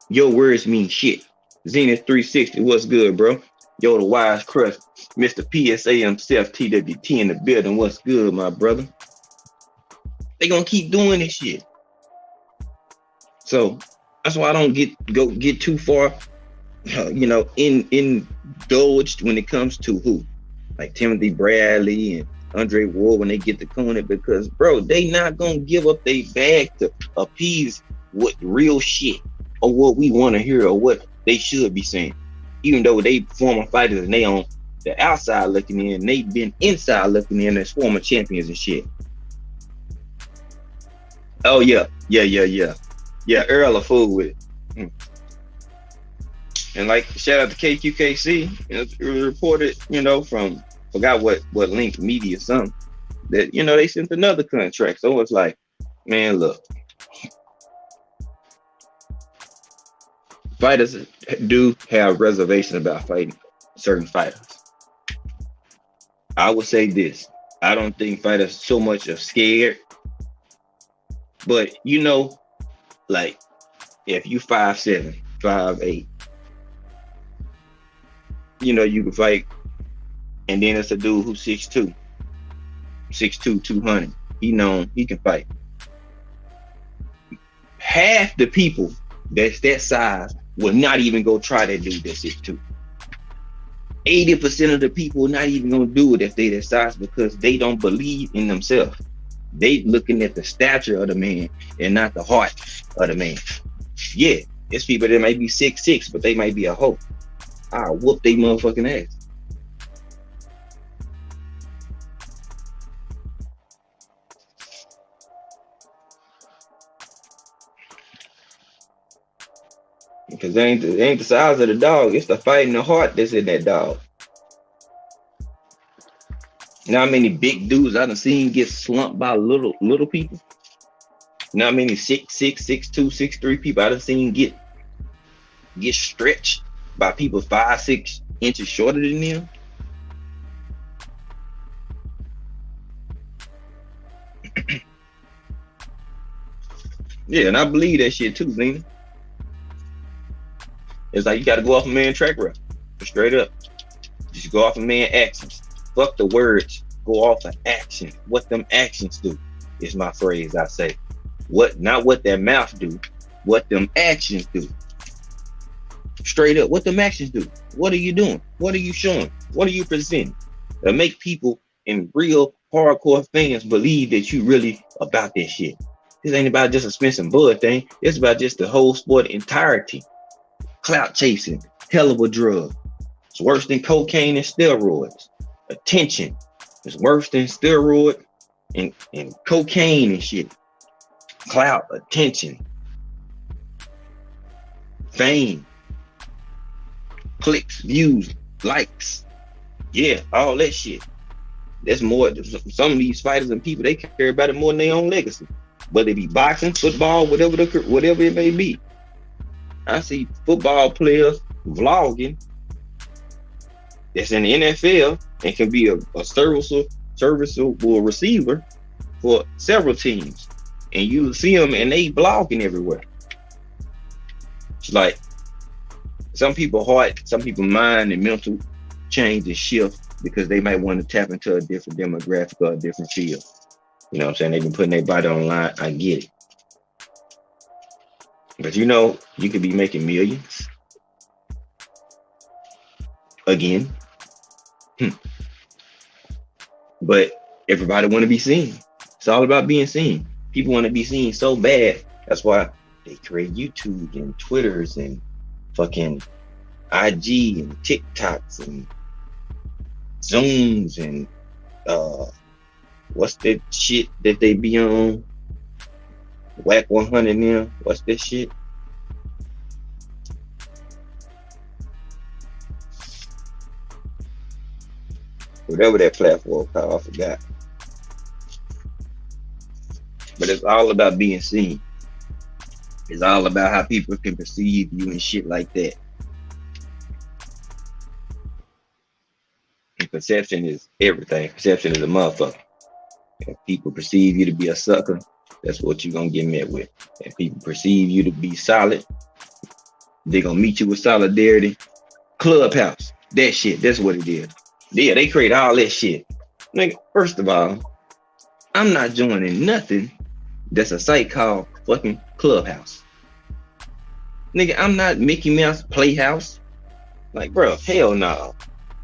Your words mean shit. Zenith 360, what's good, bro? Yo, the Wise Crush, Mr. PSA himself, TWT in the building. What's good, my brother? They gonna keep doing this shit. So that's why I don't get too far, indulged when it comes to who, like Timothy Bradley and Andre Ward when they get to Kona, because bro, they not gonna give up their bag to appease what real shit or what we want to hear or what they should be saying. Even though they former fighters and they on the outside looking in, they've been inside looking in as former champions and shit. Oh yeah. Earl a fool with it. And like, shout out to KQKC. It was reported, from forgot what link media something that they sent another contract. So it's like, man, look, fighters do have reservations about fighting certain fighters. I would say this: I don't think fighters so much are scared. But like if you 5'7", 5'8", you can fight, and then it's a dude who's 6'2", 200. He can fight. Half the people that's that size will not even go try that dude that's 6'2". 80% of the people are not even gonna do it if they that size because they don't believe in themselves. They looking at the stature of the man and not the heart of the man. Yeah, it's people that might be 6'6", but they might be a hoe. I'll whoop they motherfucking ass. Because it ain't the size of the dog, it's the fight in the heart that's in that dog. You know how many big dudes I done seen get slumped by little people? You know how many 6'6", 6'2", 6'3" people I done seen get stretched by people 5-6 inches shorter than them? Yeah, and I believe that shit too, Zena. It's like you gotta go off a man track record. Straight up. Just go off a man actions. Fuck the words. Go off of action. What them actions do is my phrase I say. Not what their mouth do, what them actions do. Straight up, what them actions do. What are you doing? What are you showing? What are you presenting? To make people and real hardcore fans believe that you really about that shit. This ain't about just a Spence and Bud thing. It's about just the whole sport entirety. Clout chasing, hell of a drug. It's worse than cocaine and steroids. Attention is worse than steroid and cocaine and shit. Clout, attention, fame, clicks, views, likes. Yeah, all that shit. That's more. Some of these fighters and people, they care about it more than their own legacy. Whether it be boxing, football, whatever it may be. I see football players vlogging that's in the NFL and can be a serviceable receiver for several teams. And you see them and they blogging everywhere. It's like some people heart, some people mind and mental change and shift because they might want to tap into a different demographic or a different field. You know what I'm saying? They've been putting their body online. I get it. But you know, you could be making millions. Again. But everybody want to be seen. It's all about being seen. People want to be seen so bad. That's why they create YouTube and Twitters and fucking IG and TikToks and Zooms and what's that shit that they be on? Whack 100 now. What's that shit? Whatever that platform called, I forgot. But it's all about being seen. It's all about how people can perceive you and shit like that. And perception is everything. Perception is a motherfucker. If people perceive you to be a sucker, that's what you're gonna get met with. If people perceive you to be solid, they're gonna meet you with solidarity. Clubhouse, that shit, that's what it is. Yeah, they create all that shit. Nigga, first of all, I'm not joining nothing that's a site called fucking Clubhouse. Nigga, I'm not Mickey Mouse Playhouse. Like, bro, hell no.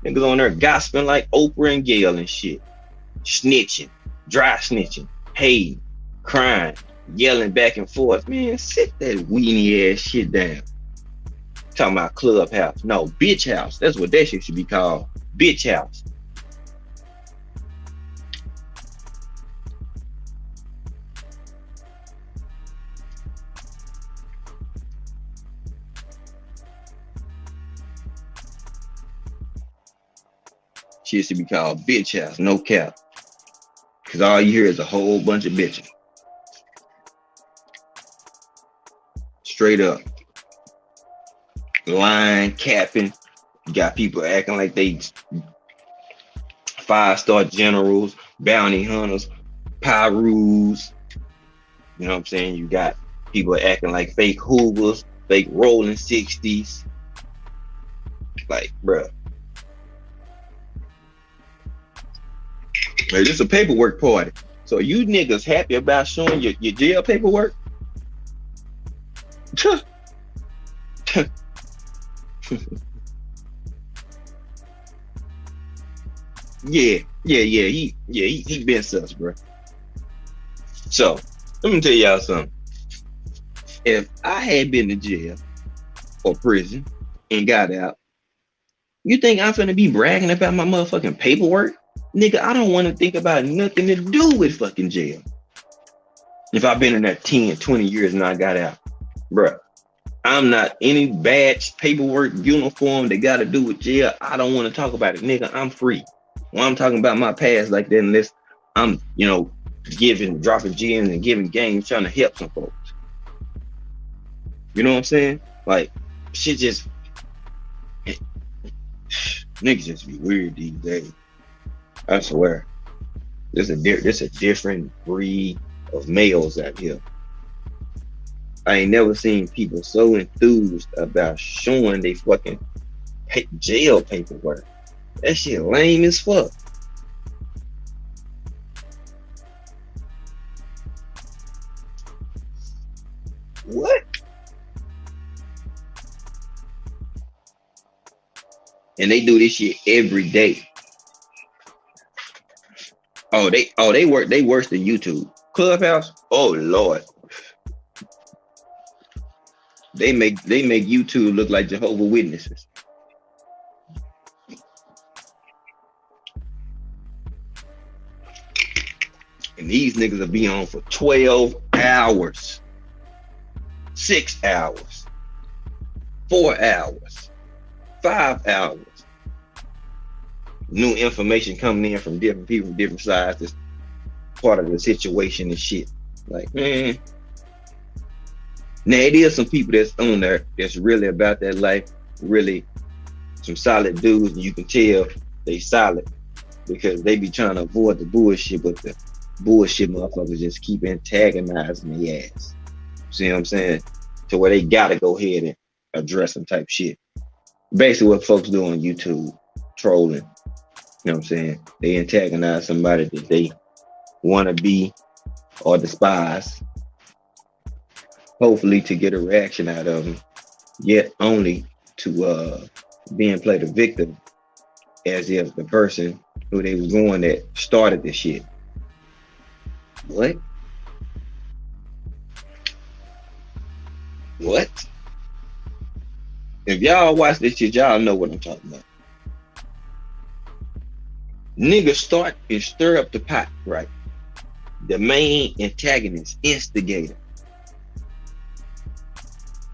Niggas on there gossiping like Oprah and Gayle and shit. Snitching, dry snitching, hating, crying, yelling back and forth. Man, sit that weenie ass shit down. Talking about Clubhouse. No, bitch house. That's what that shit should be called. Bitch house. Shit should be called bitch house, no cap. Cause all you hear is a whole bunch of bitching. Straight up. Lying, capping. You got people acting like they 5-star generals, bounty hunters, Pyrus. You know what I'm saying? You got people acting like fake Hoovers, fake rolling 60s. Like, bruh. Hey, this is a paperwork party. So you niggas happy about showing your jail paperwork? Yeah, he been sus, bro. So let me tell y'all something. If I had been to jail or prison and got out, you think I'm finna be bragging about my motherfucking paperwork? Nigga, I don't want to think about nothing to do with fucking jail. If I've been in that 10, 20 years and I got out, bro, I'm not any badge, paperwork, uniform that got to do with jail. I don't want to talk about it, nigga. I'm free. When I'm talking about my past like that, unless I'm, dropping gems and giving games, trying to help some folks. You know what I'm saying? Like, shit just, niggas just be weird these days. I swear. There's a different breed of males out here. I ain't never seen people so enthused about showing they fucking jail paperwork. That shit lame as fuck. What? And they do this shit every day. They worse than YouTube. Clubhouse, oh Lord. They make YouTube look like Jehovah Witnesses. And these niggas will be on for 12 hours, 6 hours, 4 hours, 5 hours. New information coming in from different people, different sides. That's part of the situation and shit. Like, man. Now it is some people that's on there that's really about that life, really some solid dudes, and you can tell they solid because they be trying to avoid the bullshit, but the bullshit motherfuckers just keep antagonizing their ass. See what I'm saying? To where they gotta go ahead and address some type shit. Basically what folks do on YouTube, trolling. You know what I'm saying? They antagonize somebody that they want to be or despise, hopefully to get a reaction out of them, yet only to being played a victim as if the person who they was going that started this shit. What? What? If y'all watch this shit, y'all know what I'm talking about. Niggas start and stir up the pot, right? The main antagonist, instigator,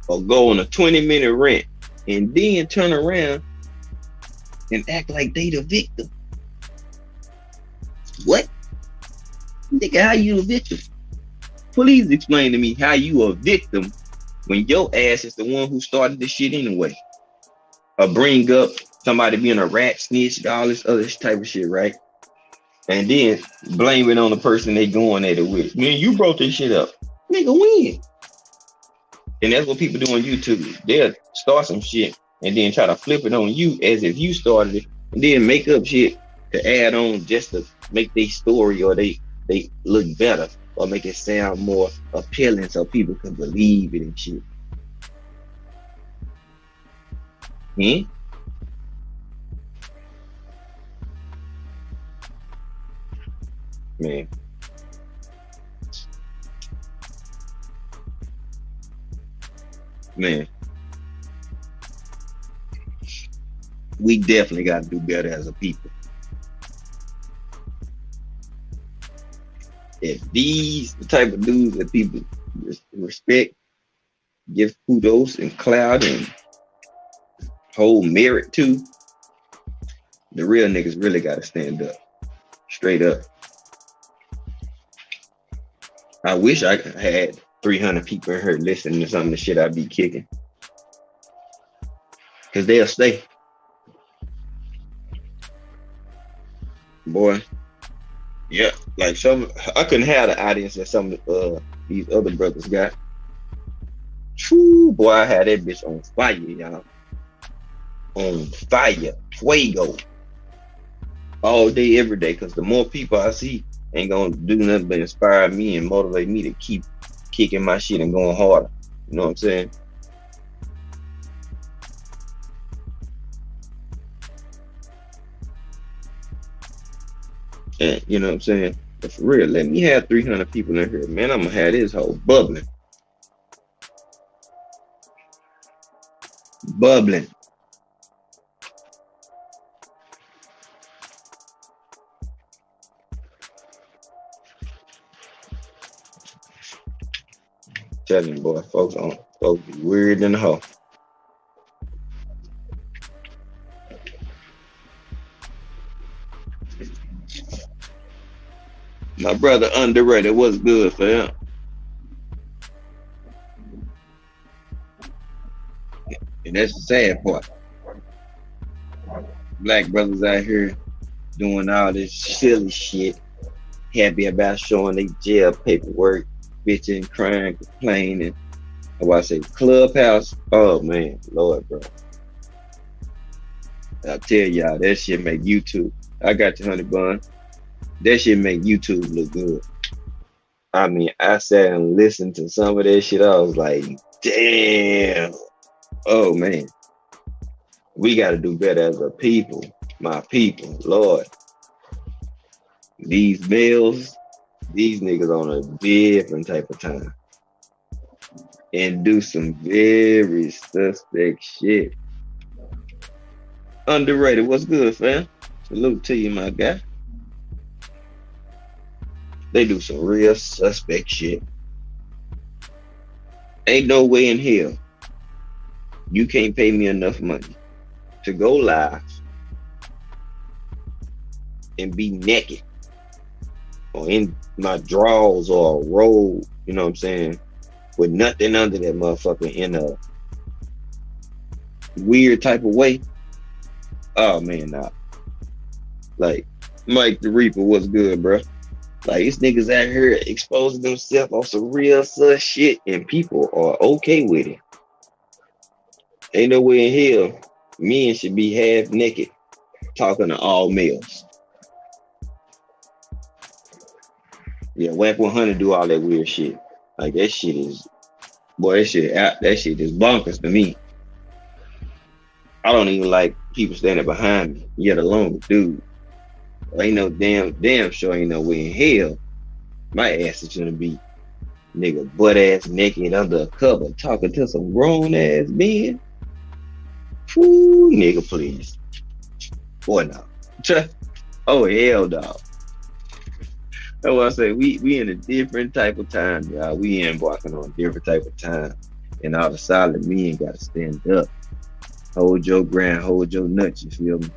or go on a 20-minute rant and then turn around and act like they the victim. What? Nigga, how you a victim? Please explain to me how you a victim when your ass is the one who started this shit anyway. Or bring up somebody being a rat, snitch, all this other type of shit, right? And then blame it on the person they going at it with. Man, you brought this shit up. Nigga, when? And that's what people do on YouTube. They'll start some shit and then try to flip it on you as if you started it, and then make up shit to add on just to make their story or they look better or make it sound more appealing so people can believe it and shit. Man. Man. We definitely got to do better as a people. If these the type of dudes that people respect, give kudos and clout and hold merit to, the real niggas really got to stand up. Straight up. I wish I had 300 people in here listening to some of the shit I be kicking. Because they'll stay. Boy. Yeah, like I couldn't have the audience that some of these other brothers got. True, boy, I had that bitch on fire, y'all. On fire, fuego. All day, every day, because the more people I see ain't gonna do nothing but inspire me and motivate me to keep kicking my shit and going harder. You know what I'm saying? And you know what I'm saying? But for real, let me have 300 people in here, man. I'm gonna have this whole bubbling. Bubbling. Telling you, boy, folks be weird in the hole. My brother underrated, what's good, fam? And that's the sad part. Black brothers out here doing all this silly shit, happy about showing their jail paperwork, bitching, crying, complaining. How I say Clubhouse? Oh man, Lord, bro. I tell y'all, that shit make YouTube. I got your honey bun. That shit make YouTube look good. I mean, I sat and listened to some of that shit. I was like, damn. Oh man. We gotta do better as a people. My people, Lord. These males, these niggas on a different type of time. and do some very suspect shit. Underrated. What's good, fam? Salute to you, my guy. They do some real suspect shit. Ain't no way in hell you can't pay me enough money to go live and be naked or in my drawers or a robe, you know what I'm saying? With nothing under that motherfucker in a weird type of way. Oh man, nah. Like Mike the Reaper, what's good, bro? Like these niggas out here exposing themselves on some real sus shit, and people are okay with it. Ain't no way in hell men should be half naked talking to all males. Yeah, Whack 100 do all that weird shit. Like that shit is, boy, that shit is bonkers to me. I don't even like people standing behind me, yet alone, dude. Ain't no damn sure ain't no way in hell my ass is gonna be nigga butt ass naked under a cover talking to some grown ass men. Whoo, nigga, please. Boy, no. Oh hell no. That's what I say. We in a different type of time, y'all. We embarking on a different type of time. And all the solid men gotta stand up. Hold your ground, hold your nuts, you feel me?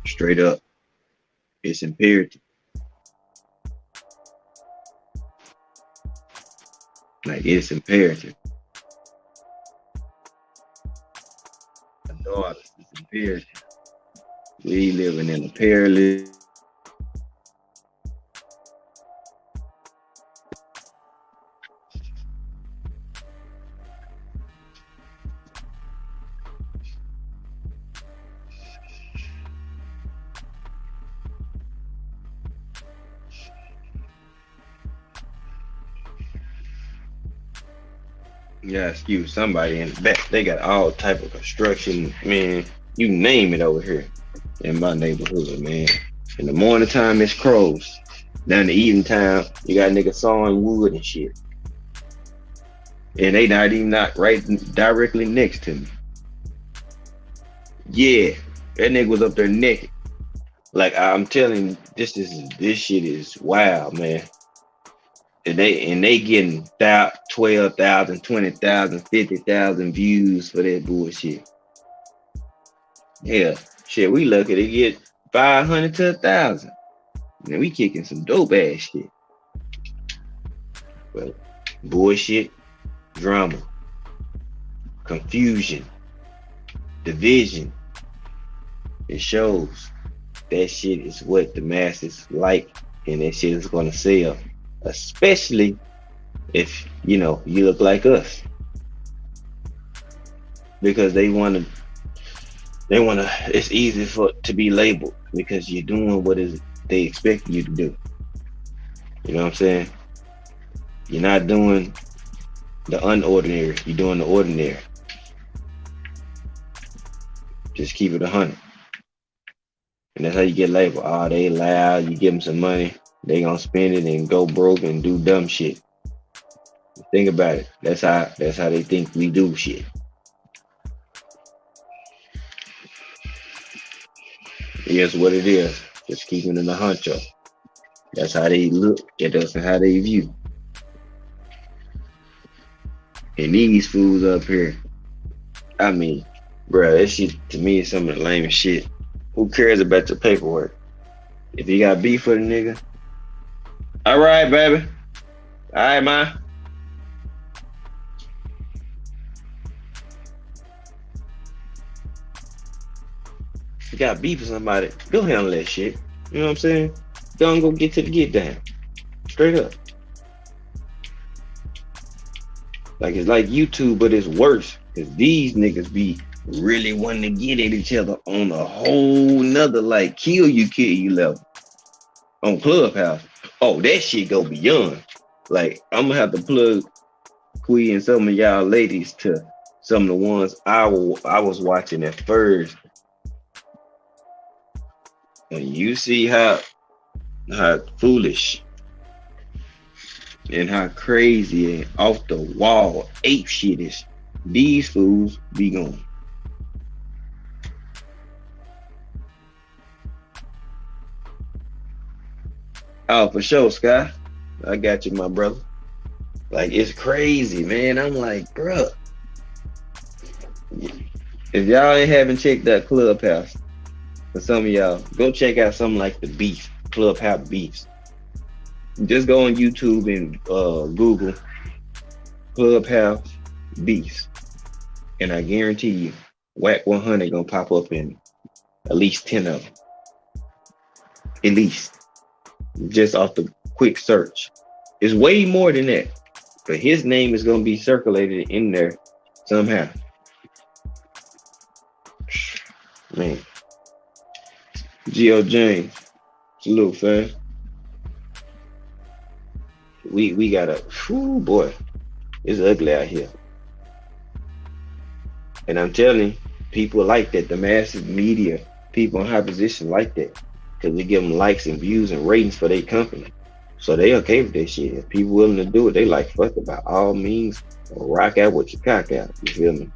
Straight up. It's imperative. Like it's imperative. Daughters, it's imperative. We living in a perilous. Yeah, excuse somebody in the back. They got all type of construction, man. You name it over here in my neighborhood, man. In the morning time, it's crows. Now in the evening time, you got niggas sawing wood and shit. And they not even not right directly next to me. Yeah, that nigga was up there naked. Like I'm telling you, this shit is wild, man. And they getting 12,000, 20,000, 50,000 views for that bullshit. Yeah, shit, we lucky to get 500 to 1,000. And we kicking some dope ass shit. But bullshit, drama, confusion, division. It shows that shit is what the masses like, and that shit is gonna sell. Especially if you look like us. Because they wanna it's easy for to be labeled because you're doing what is they expect you to do. You know what I'm saying? You're not doing the unordinary, you're doing the ordinary. Just keep it 100. And that's how you get labeled. Oh, they loud, you give them some money, they gonna spend it and go broke and do dumb shit. Think about it. That's how they think we do shit. Here's what it is. Just keeping in the huncho. That's how they look at us and how they view. And these fools up here, I mean, bruh, that shit to me is some of the lamest shit. Who cares about your paperwork? If you got beef with a nigga, all right, baby. All right, ma. If you got beef with somebody, go handle that shit. You know what I'm saying? Don't go get to the get down. Straight up. Like it's like YouTube, but it's worse. Cause these niggas be really wanting to get at each other on a whole nother like kill you level on Clubhouse. Oh, that shit go beyond. Like I'm gonna have to plug Quee and some of y'all ladies to some of the ones I was watching at first. And you see how foolish and how crazy and off the wall ape shit is these fools be going. Oh, for sure, Sky. I got you, my brother. Like it's crazy, man. I'm like, bruh, if y'all ain't haven't checked that Clubhouse, for some of y'all, go check out something like the beef, Clubhouse beefs. Just go on YouTube and Google Clubhouse beefs, and I guarantee you, Whack 100 gonna pop up in at least 10 of them, at least, just off the quick search. It's way more than that, but his name is gonna be circulated in there somehow. Man, Geo James, salute, fam. We got a, whew, boy, it's ugly out here. And I'm telling you, people like that. The massive media, people in high position like that because they give them likes and views and ratings for their company. So they okay with that shit. If people willing to do it, they like fuck it by all means. Rock out with your cock out. You feel me?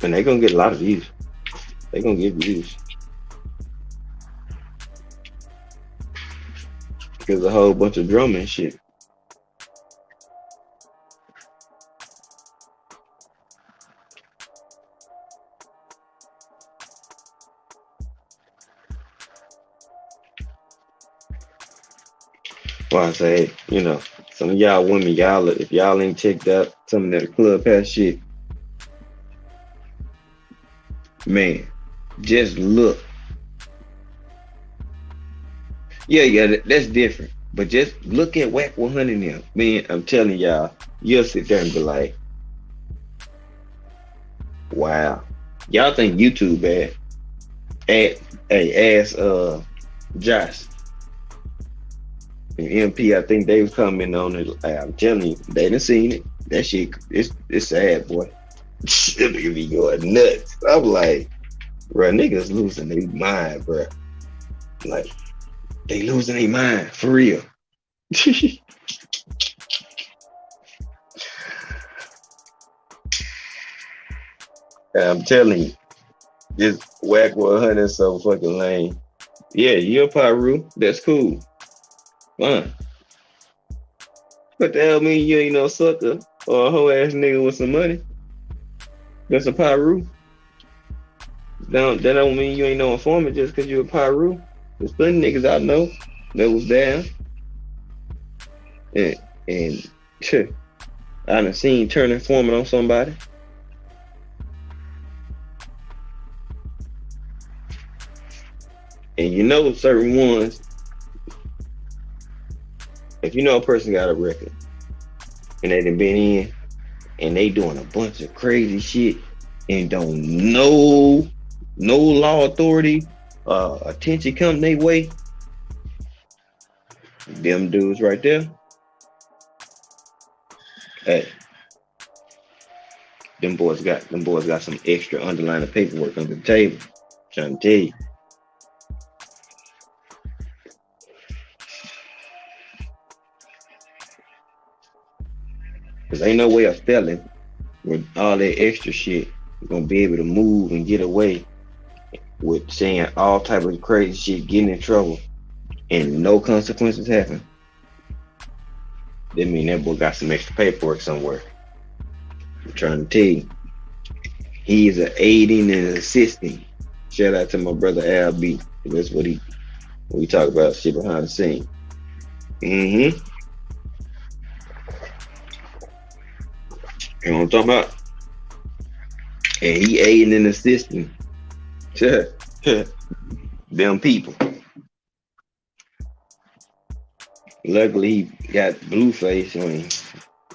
And they gonna get a lot of views. They gonna get views because a whole bunch of drama and shit. Well, I say, you know, some of y'all women, y'all, if y'all ain't checked out some of that Clubhouse shit, man, just look. Yeah, that's different. But just look at Whack 100 now. Man, I'm telling y'all, you'll sit there and be like, wow. Y'all think YouTube bad. Ask Josh and MP, I think they was coming on it. I'm telling you, they done seen it. That shit, it's sad, boy. That nigga be going nuts. I'm like, bro, niggas losing their mind, bro. Like, they losing their mind, for real. I'm telling you, this Whack 100 is so fucking lame. Yeah, you're Pyru. That's cool. Fine. What the hell mean you ain't no sucker or a hoe ass nigga with some money? That's a Pyru. That don't mean you ain't no informant just because you a Pyru. There's plenty niggas I know that was down and I done seen turn informant on somebody. And you know certain ones, if you know a person got a record and they done been in and they doing a bunch of crazy shit and don't know no law authority attention come their way, them dudes right there, hey, them boys got some extra underlying paperwork under the table. Trying to tell you. Cause ain't no way a felon with all that extra shit gonna be able to move and get away with saying all type of crazy shit, getting in trouble, and no consequences happen. That mean that boy got some extra paperwork somewhere. I'm trying to tell you. He is an aiding and assisting. Shout out to my brother Al B. That's what we talk about shit behind the scene. Mm-hmm. You know what I'm talking about? And he aiding and assisting them people. Luckily, he got Blueface. I mean,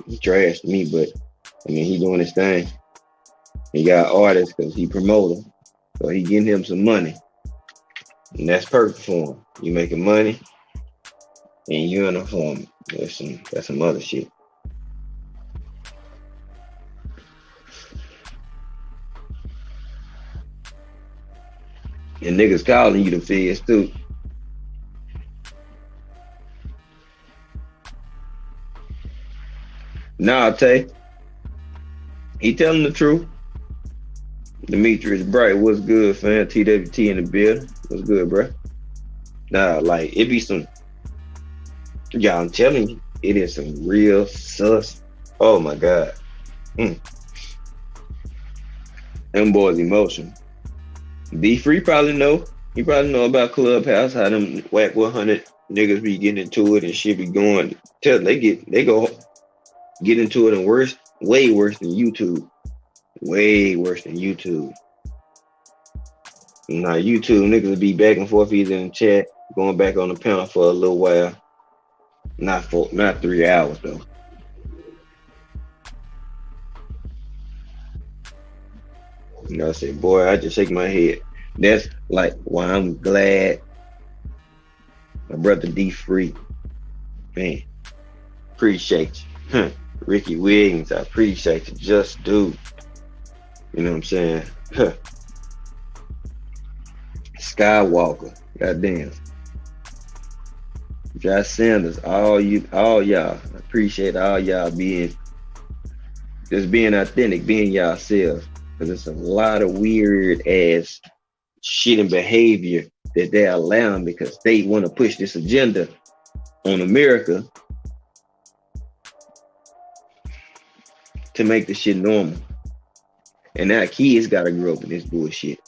he trashed me, but I mean, he doing his thing. He got artists because he promoted them. So he getting him some money. And that's perfect for him. You making money and you in a form. That's some other shit. And niggas calling you the feds too. Nah, Tay, he telling the truth. Demetrius Bright, what's good, fam? TWT in the building. What's good, bro? Nah, like it be some. Yeah, I'm telling you, it is some real sus. Oh my god, mm. Them boys emotion. D Free probably know. He probably know about Clubhouse. How them whack 100 niggas be getting into it and shit be going. Tell they go get into it and worse, way worse than YouTube. Way worse than YouTube. Now YouTube niggas be back and forth either in the chat, going back on the panel for a little while. Not 3 hours though. You know, I said, boy, I just shake my head. That's like why I'm glad my brother D Free, man, appreciate you. Huh. Ricky Williams, I appreciate you. Just dude. You know what I'm saying? Huh. Skywalker, goddamn. Josh Sanders, all y'all. I appreciate all y'all being authentic, being y'allself. Because it's a lot of weird ass shit and behavior that they're allowing because they want to push this agenda on America to make the shit normal. And now kids gotta grow up in this bullshit.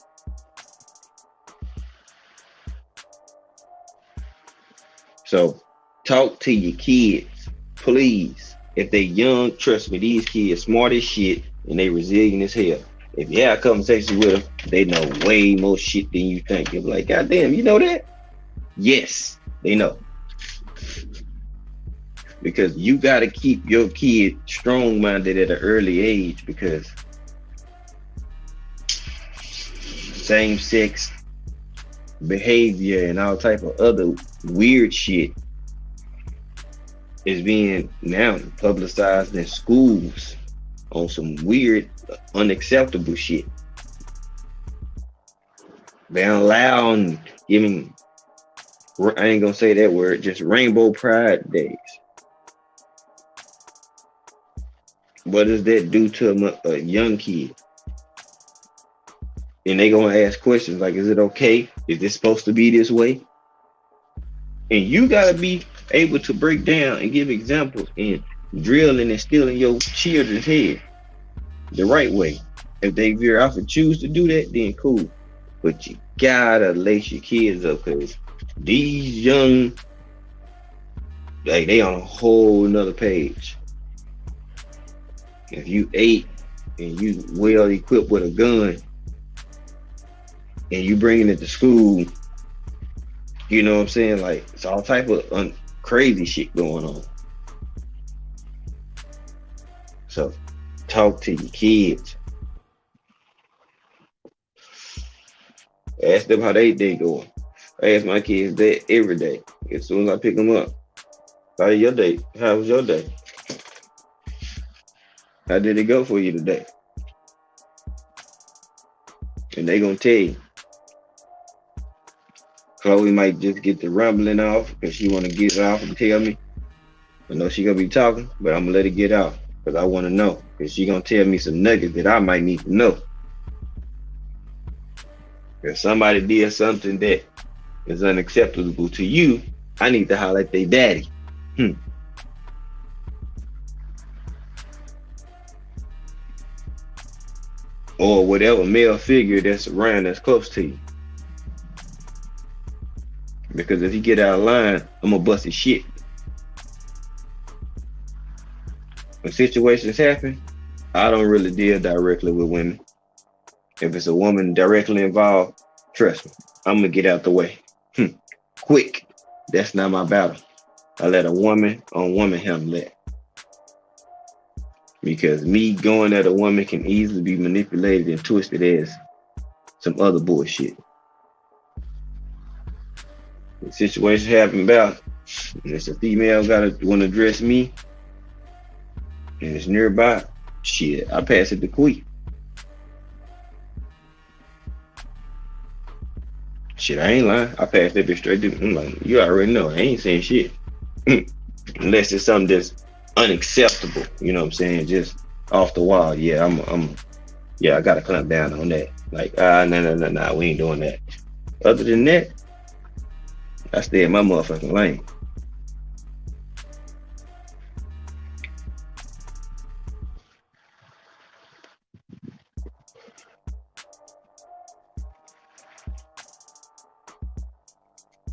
So talk to your kids, please. If they young, trust me, these kids smart as shit and they resilient as hell. If you have a conversation with them, they know way more shit than you think. You'll be like, God damn, you know that? Yes, they know. Because you got to keep your kid strong-minded at an early age because same-sex behavior and all type of other weird shit is being now publicized in schools on some weird, unacceptable shit. They're allowing giving, I ain't gonna say that word, just rainbow pride days. What does that do to a young kid? And they gonna ask questions like, is it okay? Is this supposed to be this way? And you gotta be able to break down and give examples and drill and instill in your children's head the right way. If they veer off and choose to do that, then cool. But you gotta lace your kids up because these young, like they on a whole nother page. If you 8 and you well equipped with a gun and you bringing it to school, you know what I'm saying? Like it's all type of crazy shit going on. So talk to your kids. Ask them how they day going. I ask my kids that every day. As soon as I pick them up. How was your day? How was your day? How did it go for you today? And they gonna tell you. Chloe might just get the rumbling off because she want to get it off and tell me. I know she gonna be talking, but I'm gonna let it get off because I want to know. Because she gonna tell me some nuggets that I might need to know. If somebody did something that is unacceptable to you, I need to holler at their daddy. Or whatever male figure that's around that's close to you. Because if he get out of line, I'm gonna bust his shit. When situations happen, I don't really deal directly with women. If it's a woman directly involved, trust me, I'm gonna get out the way. Quick. That's not my battle. I let a woman on woman handle that. Because me going at a woman can easily be manipulated and twisted as some other bullshit. The situation happened about, and it's a female gotta want to address me, and it's nearby, shit, I pass it to Quee. Shit, I ain't lying. I passed that bitch straight through. I'm like, you already know. I ain't saying shit. Unless it's something that's unacceptable. You know what I'm saying? Just off the wall. Yeah, yeah, I gotta clamp down on that. Like, no, we ain't doing that. Other than that, I stay in my motherfucking lane.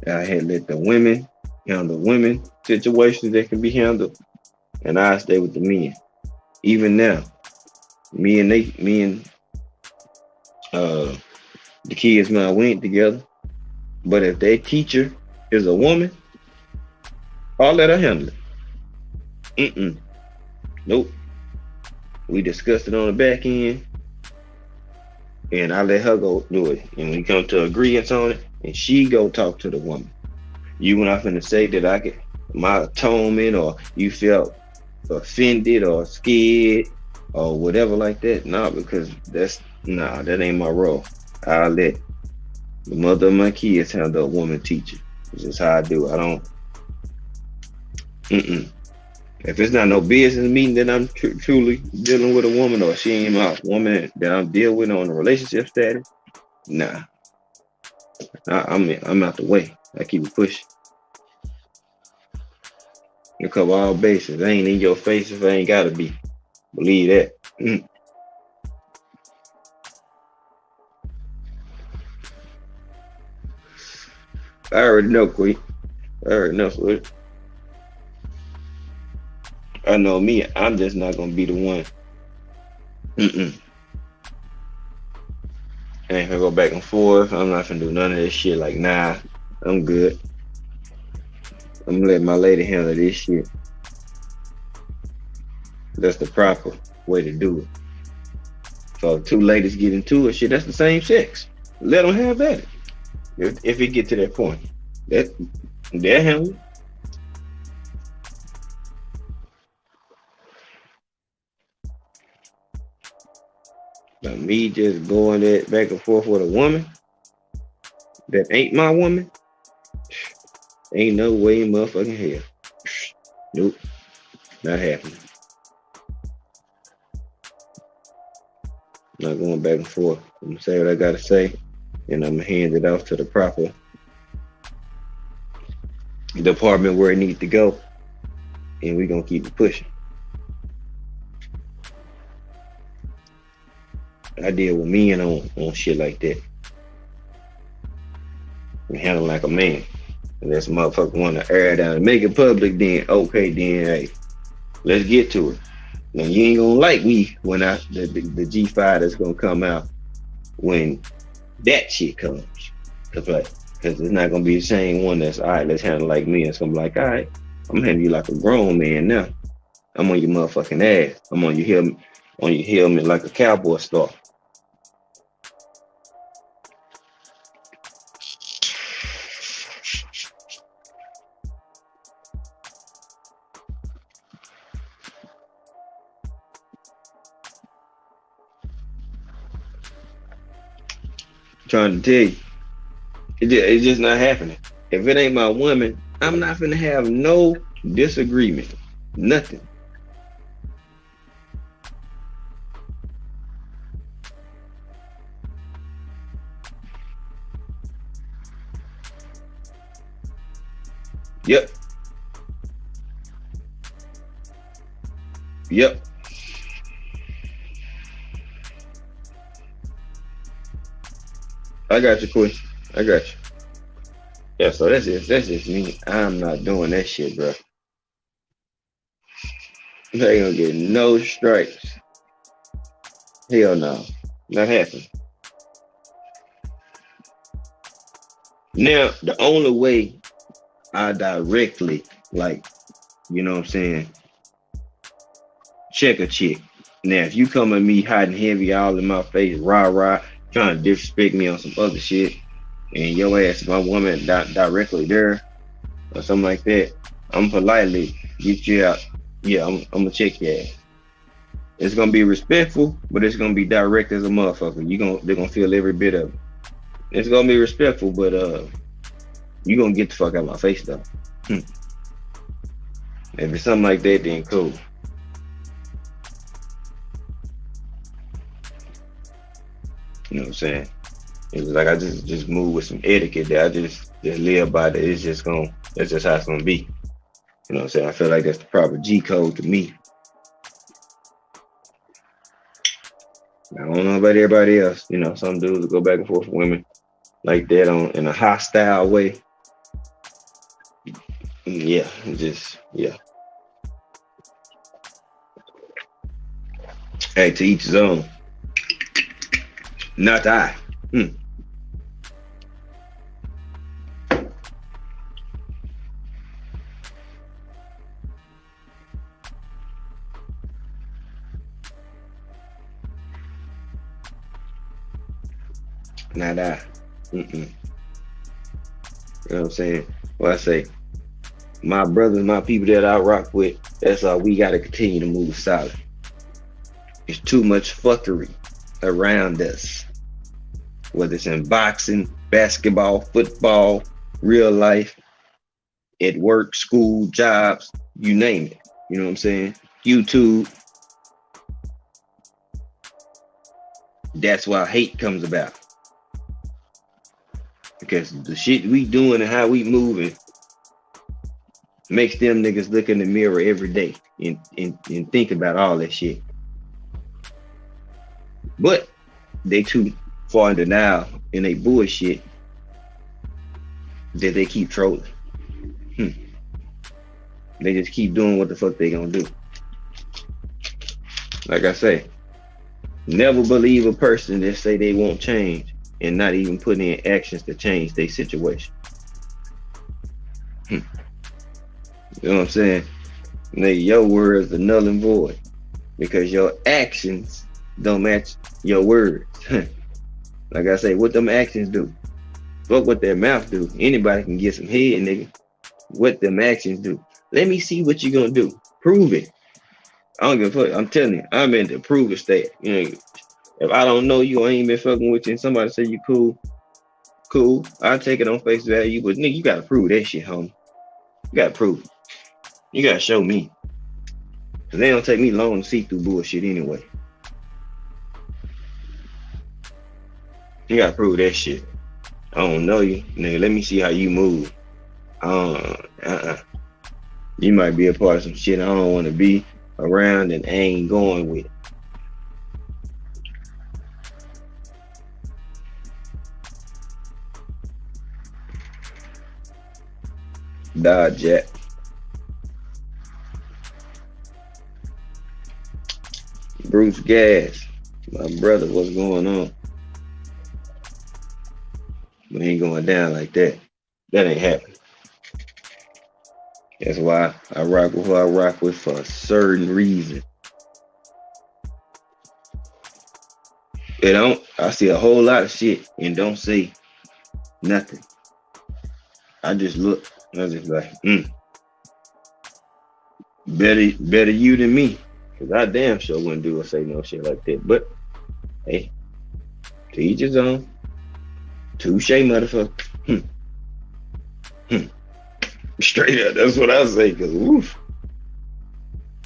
I had let the women handle women situations that can be handled, and I stay with the men. Even now, me and uh the kids man, we ain't together. But if their teacher is a woman, I'll let her handle it. Mm-mm. Nope. We discussed it on the back end, and I let her go do it. And we come to agreements on it, and she go talk to the woman. You were not finna say that I could my atonement, or you felt offended or scared or whatever like that. No, because that ain't my role. I let the mother of my kids handle a woman teacher. It's just how I do. I don't. Mm-mm. If it's not no business meeting that I'm truly dealing with a woman, or she ain't my woman that I'm dealing with on a relationship status, nah, I'm out the way. I keep it pushing. You cover all bases. I ain't in your face if I ain't gotta be. Believe that. I already know, Queen. I already know, Sweet. I know me. I'm just not gonna be the one. Mm-mm. I ain't gonna go back and forth. I'm not gonna do none of this shit. Like, nah, I'm good. I'm gonna let my lady handle this shit. That's the proper way to do it. So if two ladies get into it, shit, that's the same sex. Let them have at it. If it get to that point, that they're handle. But me just going that back and forth with a woman that ain't my woman, ain't no way in motherfucking hell. Nope, not happening. Not going back and forth. I'm gonna say what I gotta say, and I'm gonna hand it off to the proper department where it needs to go, and we gonna keep it pushing. I deal with men on shit like that. And handle like a man. Unless a motherfucker want to air it out and make it public, then okay, then hey, let's get to it. Now you ain't gonna like me when the G5 that's gonna come out when that shit comes. Cause it's not gonna be the same one that's all right, let's handle like me. It's gonna be like, all right, I'm handling you like a grown man now. I'm on your motherfucking ass. I'm on your helmet like a cowboy star. Trying to tell you, it's just not happening. If it ain't my woman, I'm not gonna have no disagreement. Nothing. Yep. Yep. I got you, Queen. I got you. Yeah, so that's just me. I'm not doing that shit, bro. They ain't gonna get no stripes. Hell no. Not happening. Now, the only way I directly, like, you know what I'm saying, check a chick. Now, if you come at me hot and heavy all in my face, rah rah, trying to disrespect me on some other shit, and your ass is my woman not directly there or something like that, I'm politely get you out. Yeah, I'm gonna check your ass. It's gonna be respectful, but it's gonna be direct as a motherfucker. They're gonna feel every bit of it. It's gonna be respectful, but you gonna get the fuck out of my face though. Hmm. If it's something like that, then cool. You know what I'm saying? It was like I just move with some etiquette that I just live by. That it's just gonna that's just how it's gonna be. You know what I'm saying? I feel like that's the proper G code to me. I don't know about everybody else. You know, some dudes go back and forth with women like that on in a hostile way. Yeah, just yeah. Hey, to each his own. Not I. Hmm. Not I. Mm-mm. You know what I'm saying? Well, I say my brothers, my people that I rock with. That's all we got to continue to move solid. It's too much fuckery around us, whether it's in boxing, basketball, football, real life, at work, school, jobs, you name it. You know what I'm saying? YouTube. That's why hate comes about. Because the shit we doing and how we moving makes them niggas look in the mirror every day and think about all that shit. But they too far in denial in they bullshit that they keep trolling. Hmm. They just keep doing what the fuck they gonna do. Like I say, never believe a person that say they won't change and not even put in actions to change their situation. Hmm. You know what I'm saying? Nigga, your words are null and void because your actions don't match your words. Like I say, what them actions do? Fuck what their mouth do. Anybody can get some head, nigga. What them actions do? Let me see what you gonna do. Prove it. I don't give a fuck. I'm telling you, I'm in the prove it state. You know, if I don't know you, I ain't been fucking with you, and somebody say you cool, cool. I take it on face value, but nigga, you gotta prove that shit, homie. You gotta prove it. You gotta show me. Cause they don't take me long to see through bullshit anyway. You gotta prove that shit. I don't know you, nigga. Let me see how you move. You might be a part of some shit I don't want to be around and I ain't going with it. Dodge Jack. Bruce Gas. My brother, what's going on? We ain't going down like that. That ain't happening. That's why I rock with who I rock with for a certain reason. I see a whole lot of shit and don't say nothing. I just look and I just like, better you than me. Cause I damn sure wouldn't do or say no shit like that. But hey, to each his own. Touche, motherfucker. Straight up, that's what I say. Cause woof,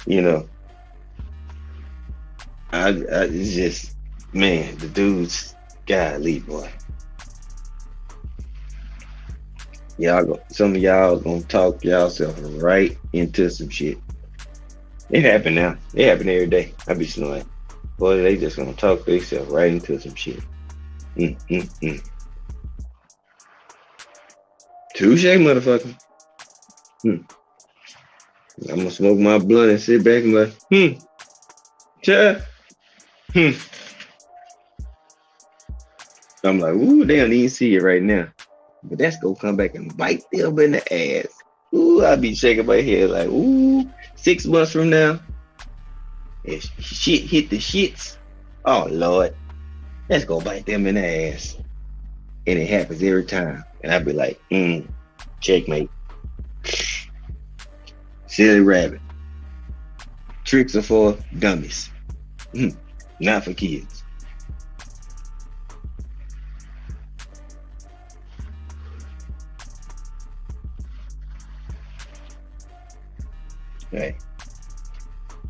you know, I it's just man, the dude's golly boy. Some of y'all gonna talk y'allself right into some shit. It happen now. It happen every day. I be snowing. Boy, they just gonna talk themselves right into some shit. Touche, motherfucker. I'm gonna smoke my blunt and sit back and like, cha. I'm like, ooh, they don't even see it right now. But that's gonna come back and bite them in the ass. Ooh, I be shaking my head like, ooh, 6 months from now, if shit hit the shits, oh Lord, let's go bite them in the ass. And it happens every time. And I be like, checkmate. Silly rabbit. Tricks are for dummies. Not for kids. Hey,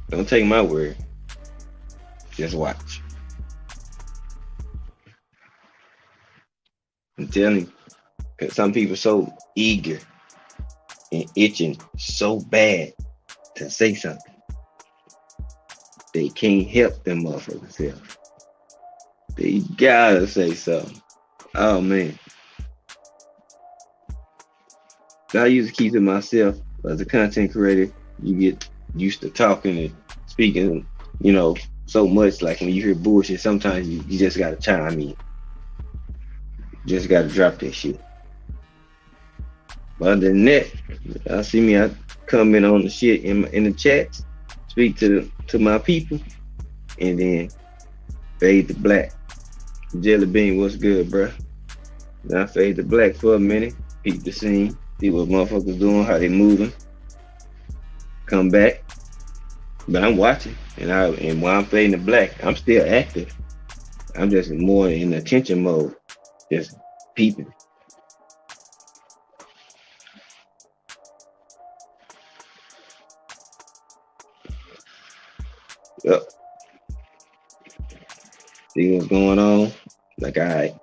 don't take my word. Just watch. I'm telling you, 'cause some people so eager and itching so bad to say something, they can't help them motherfuckers self. They gotta say something. Oh man, I used to keep to myself as a content creator. You get used to talking and speaking, you know, so much. Like when you hear bullshit, sometimes you just gotta chime in. Just gotta drop that shit. But other than that, I see me. I comment on the shit in the chats, speak to my people, and then fade to black. Jelly bean, what's good, bruh? Then I fade to black for a minute, peep the scene, see what motherfuckers doing, how they moving, come back. But I'm watching, and while I'm fading to black, I'm still active. I'm just more in attention mode, just peeping. Up, see what's going on. Like, all right,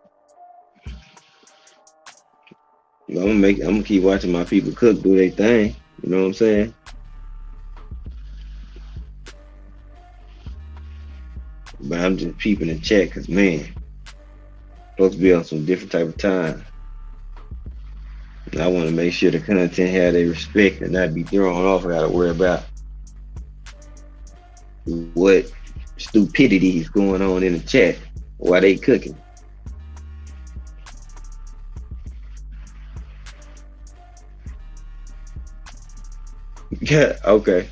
I'm gonna keep watching my people cook, do their thing. You know what I'm saying? But I'm just peeping the chat, cause man, supposed to be on some different type of time. And I want to make sure the content have their respect and not be thrown off. I gotta worry about what stupidity is going on in the chat while they cooking. Yeah, okay.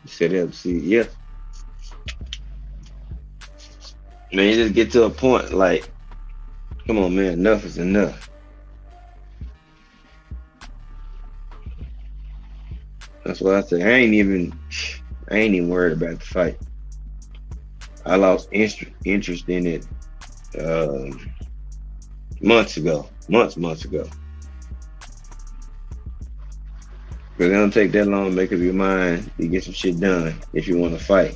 Set up, see, yeah. Man, you just get to a point like, come on, man, enough is enough. That's why I say I ain't even worried about the fight. I lost interest in it months ago. Because it don't take that long to make up your mind to get some shit done if you want to fight.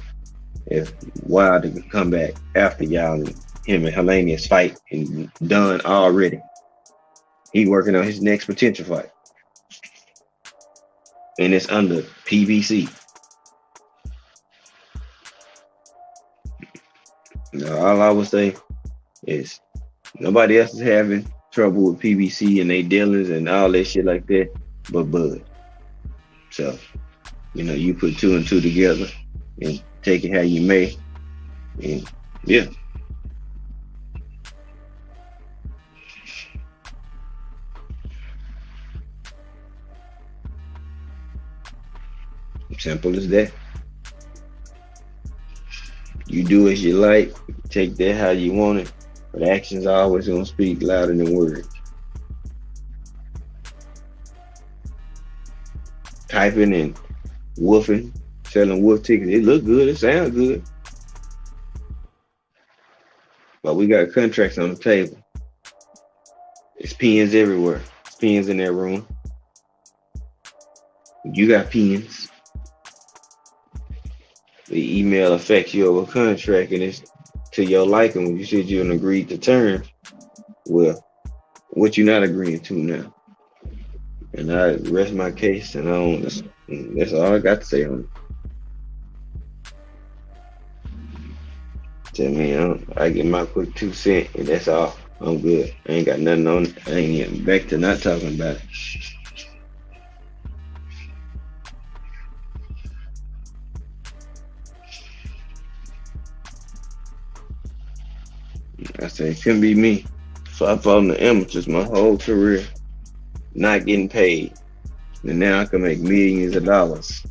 If Wilder could come back after y'all and him and Helenius fight and done already. He working on his next potential fight. And it's under PBC. All I would say is nobody else is having trouble with PBC and they dealings and all that shit like that, but Bud. So, you put two and two together and take it how you may. And yeah. Simple as that. You do as you like, take that how you want it, but actions are always gonna speak louder than words. Typing and woofing, selling wolf tickets, it look good, it sound good, but we got contracts on the table. It's pens everywhere. It's pens in that room. You got pens. The email affects your contract and it's to your liking when you said you agreed to terms. Well, what you not agreeing to now? And I rest my case, and that's all I got to say on it. Tell me, I get my quick 2 cents, and that's all. I'm good. I ain't got nothing on it. I ain't even back to not talking about it. I say it couldn't be me. So I fought in the amateurs my whole career, not getting paid. And now I can make millions of dollars.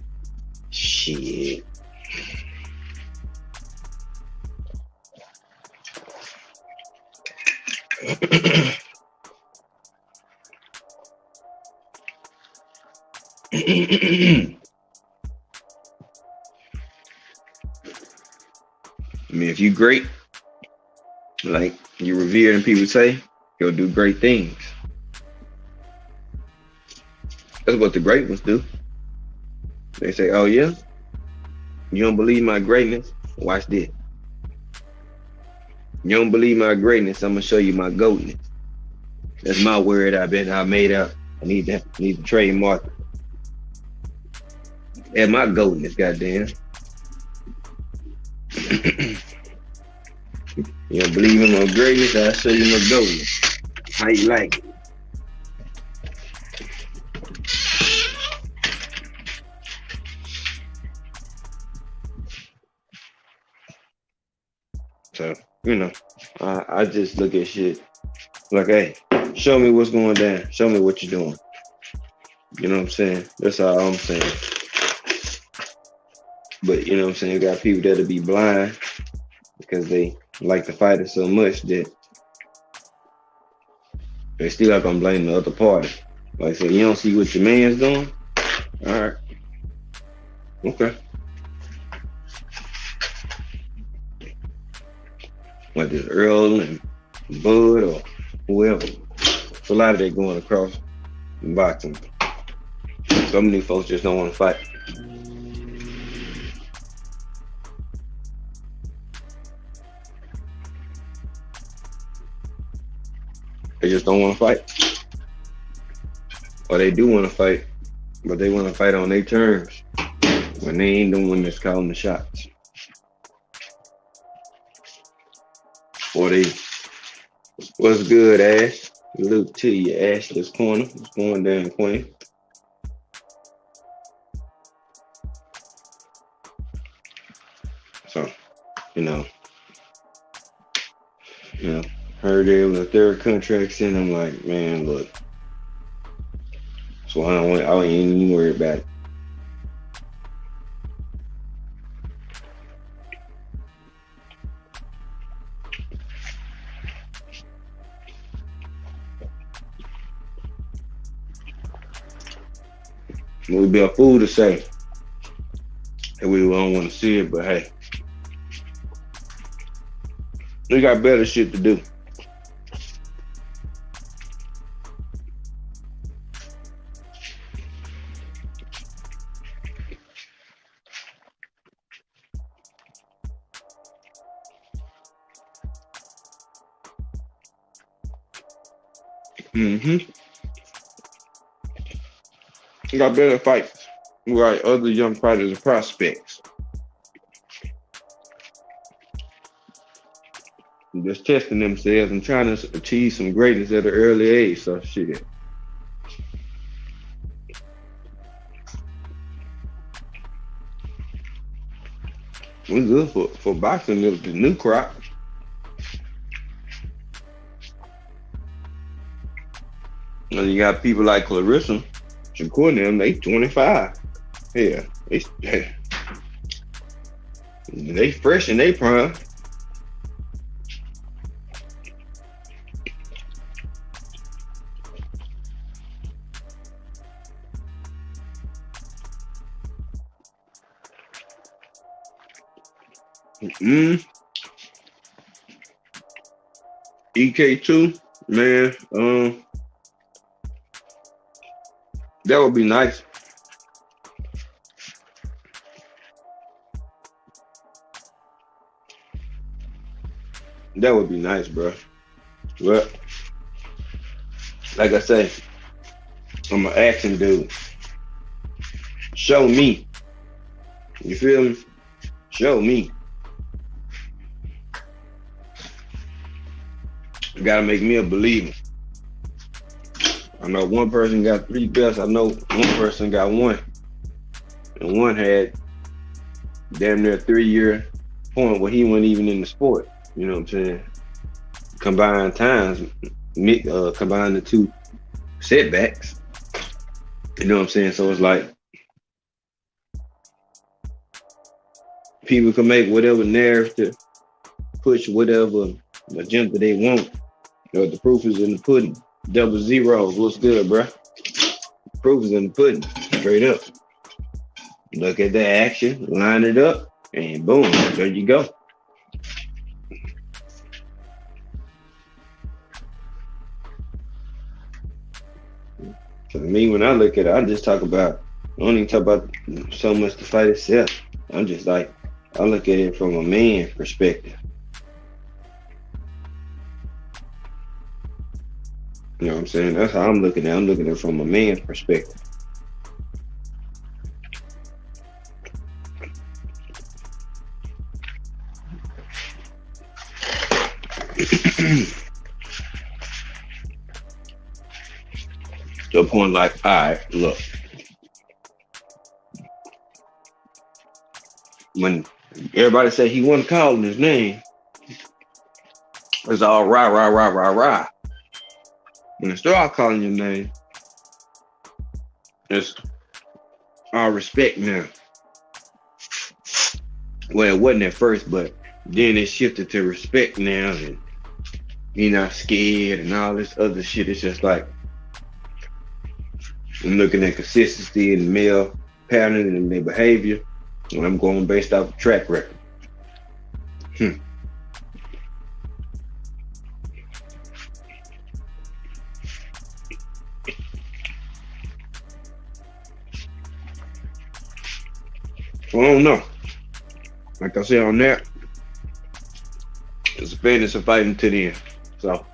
Shit. I mean, if you great, like you revered and people say, you'll do great things. That's what the great ones do. They say, "Oh yeah, you don't believe my greatness? Watch this. You don't believe my greatness? I'm gonna show you my goatness. That's my word. I made up. I need to trademark it. And my goatness, goddamn. You don't believe in my greatness? I'll show you my goatness. How you like it?" So, I just look at shit like, hey, show me what's going down. Show me what you're doing. You know what I'm saying? That's all I'm saying. But you know what I'm saying? You got people that'll be blind because they like to fight it so much that they still not gonna blame the other party. Like I said, you don't see what your man's doing? All right. Okay. Whether it's Earl and Bud or whoever. It's a lot of that going across in boxing. So many folks just don't want to fight. They just don't want to fight. Or they do want to fight, but they want to fight on their terms when they ain't the one that's calling the shots. Or they, what's good, Ash? Luke to you, Ashley's corner. What's going down, Queen? So, you know, heard there was a third contract in. I'm like, man, look. So I ain't even worried about it. It would be a fool to say that we don't want to see it, but hey, we got better shit to do. Mm-hmm. We got better fights. We got other young fighters and prospects. Just testing themselves and trying to achieve some greatness at an early age. So shit. We good for boxing, the new crop. And you got people like Clarissa, Shakur and them, they 25. Yeah, they fresh in their prime. EK2, man, that would be nice. That would be nice, bro. Well, like I say, I'm an action dude. Show me. You feel me? Show me. You gotta make me a believer. I know one person got 3 belts. I know one person got 1. And one had damn near a 3-year point where he wasn't even in the sport. You know what I'm saying? Combined times, combine the 2 setbacks. You know what I'm saying? So it's like people can make whatever narrative, push whatever agenda they want, The proof is in the pudding. Double zeros. What's good, bro? Proof is in the pudding. Straight up. Look at the action, line it up, and boom, there you go. For me, when I look at it, I just talk about, I don't even talk about so much the fight itself. I'm just like, I look at it from a man perspective. You know what I'm saying? That's how I'm looking at it. I'm looking at it from a man's perspective. To a point like, all right, look, when everybody say he wasn't calling his name, it's all rah, rah, rah, rah, rah. When they start calling your name, it's all respect now. Well, it wasn't at first, but then it shifted to respect now, and you're not scared and all this other shit. It's just like, I'm looking at consistency in the male pattern and their behavior, and I'm going based off of track record. I don't know. Like I said on that, it's a fantasy fighting to the end. So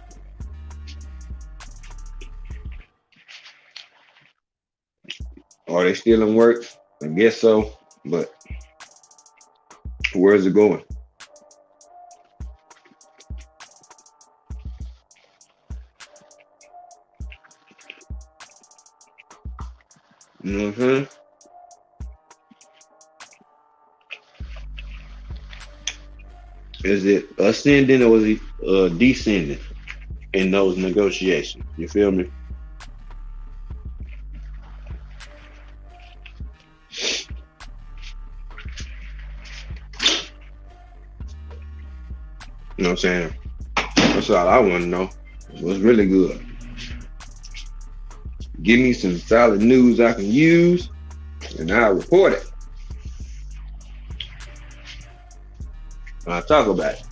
are they still in work? I guess so, but where's it going? You know what I'm saying? Is it ascending or is it descending in those negotiations? You feel me? You know what I'm saying? That's all I want to know. What's really good? Give me some solid news I can use, and I'll report it. I'll talk about it.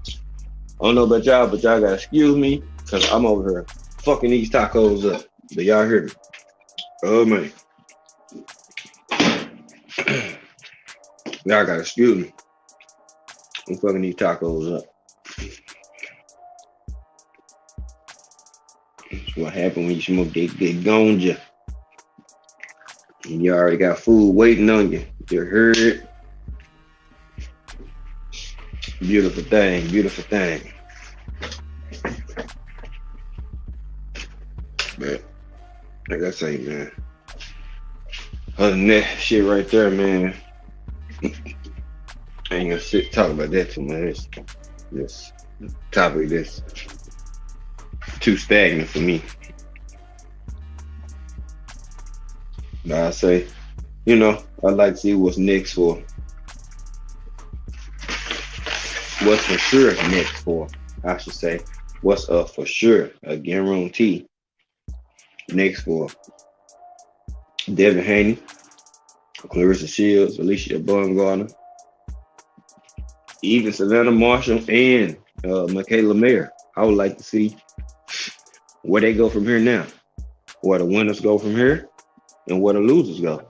I don't know about y'all, but y'all gotta excuse me, because I'm over here fucking these tacos up. Do y'all hear me? Oh, man. Y'all gotta excuse me. I'm fucking these tacos up. That's what happened when you smoke that ganja. And you already got food waiting on you. You heard it? Beautiful thing, beautiful thing. But like I say, man, other than that shit right there, man, I ain't gonna sit talk about that too much. This topic that's too stagnant for me. But I say, you know, I'd like to see what's next for. What's for sure next for, I should say. What's for sure, a guarantee next for Devin Haney, Clarissa Shields, Alicia Baumgartner, even Savannah Marshall and Michaela Mayer. I would like to see where they go from here now, where the winners go from here, and where the losers go.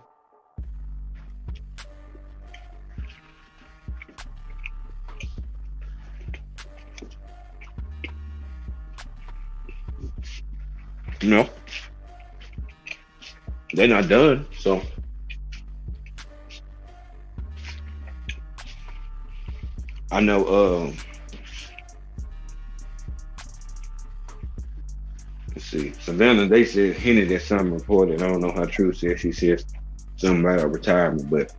You know, they're not done, so I know. Let's see, Savannah. They said hinted at some reported. I don't know how true it is. She says something about her retirement, but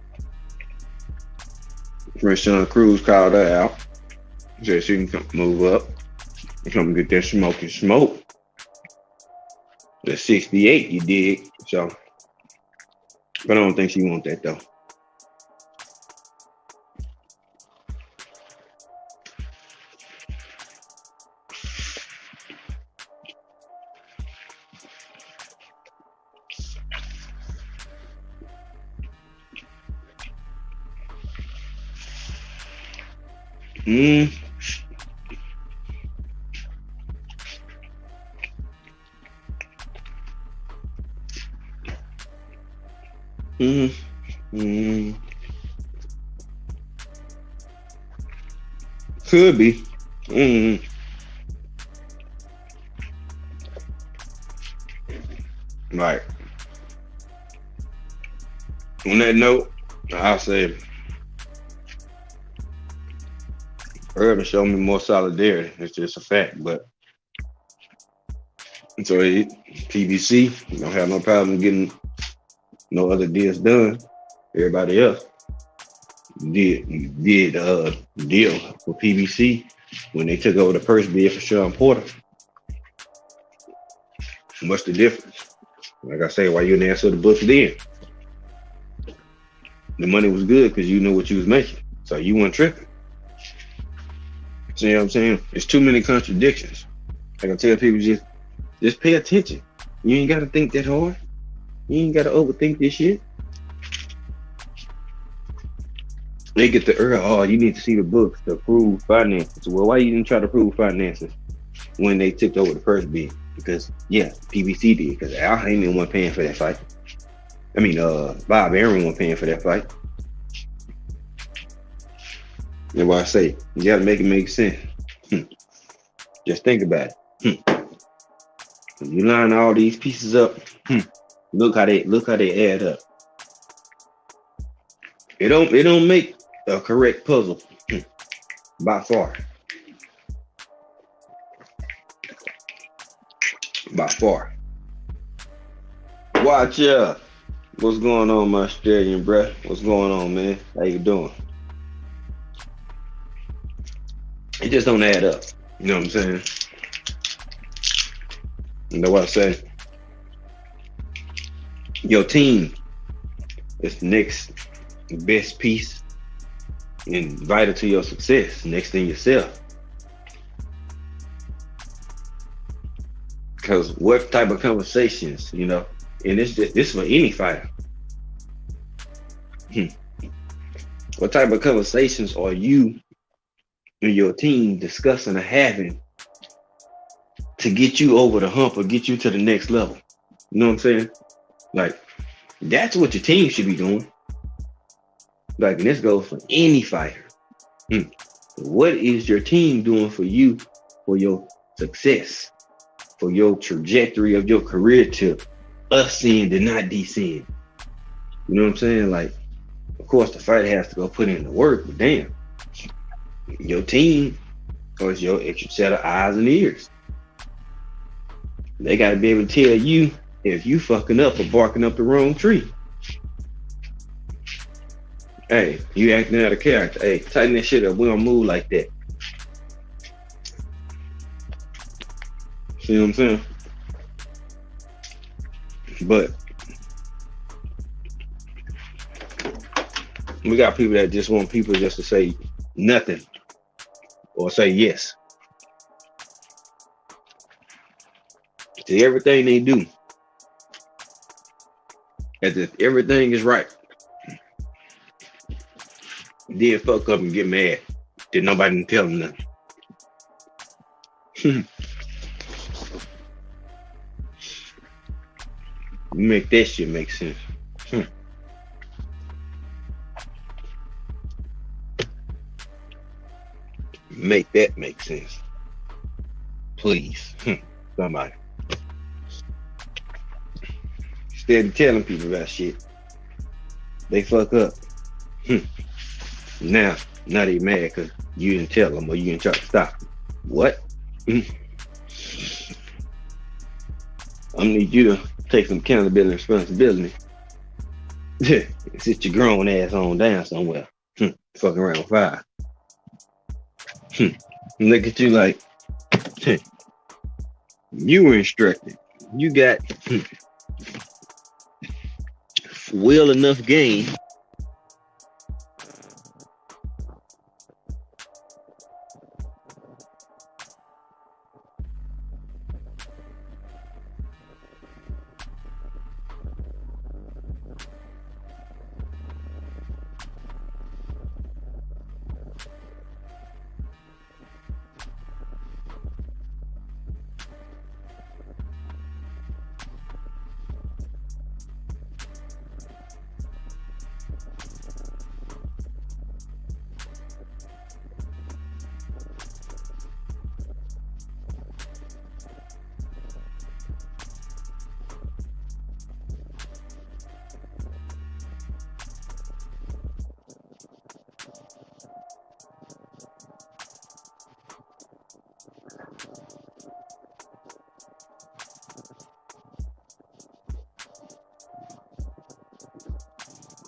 French Sean Cruz called her out. Said she can come move up and come get that smoke and smoke. The 68, you dig? So, but I don't think she want that though. Mm, mm, mm. Could be. Mm. Right. On that note, I'll say Urban showed me more solidarity. It's just a fact. But so PBC, don't have no problem getting no other deals done. Everybody else did deal for PBC when they took over the first bid for Sean Porter. What's the difference? Like I say, why you didn't answer the books then? The money was good because you knew what you was making. So you weren't tripping. See what I'm saying? There's too many contradictions. Like I tell people, just pay attention. You ain't gotta think that hard. You ain't gotta overthink this shit. They get the oh, you need to see the books to prove finances. Well, why you didn't try to prove finances when they took over the first bid? Because yeah, PBC did. Because Al Heyman wasn't paying for that fight. I mean, Bob Arum wasn't paying for that fight. That's why I say you gotta make it make sense. Just think about it. You line all these pieces up. Look how they add up. It don't make a correct puzzle by far. By far. Watch out. What's going on, my Australian bruh? What's going on, man? How you doing? It just don't add up. You know what I'm saying? You know what I say? Your team is the next best piece and vital to your success, next than yourself. Because what type of conversations, and this for any fighter. What type of conversations are you and your team discussing or having to get you over the hump or get you to the next level? You know what I'm saying? Like, that's what your team should be doing. Like, and this goes for any fighter. What is your team doing for you, for your success, for your trajectory of your career to ascend and not descend? You know what I'm saying? Like, of course, the fighter has to go put in the work, but damn, your team is your extra set of eyes and ears. They got to be able to tell you if you fucking up or barking up the wrong tree. Hey, you acting out of character. Hey, tighten that shit up. We don't move like that. See what I'm saying? But we got people that just want people just to say nothing or say yes to everything they do, as if everything is right. Then fuck up and get mad that nobody didn't tell them nothing. Make that shit make sense. Make that make sense. Please. Somebody. Instead of telling people about shit, they fuck up. Now they mad because you didn't tell them or you didn't try to stop them. What? I need you to take some accountability and responsibility. Sit your grown ass on down somewhere. Fucking around with fire. Look at you like, you were instructed. You got well enough game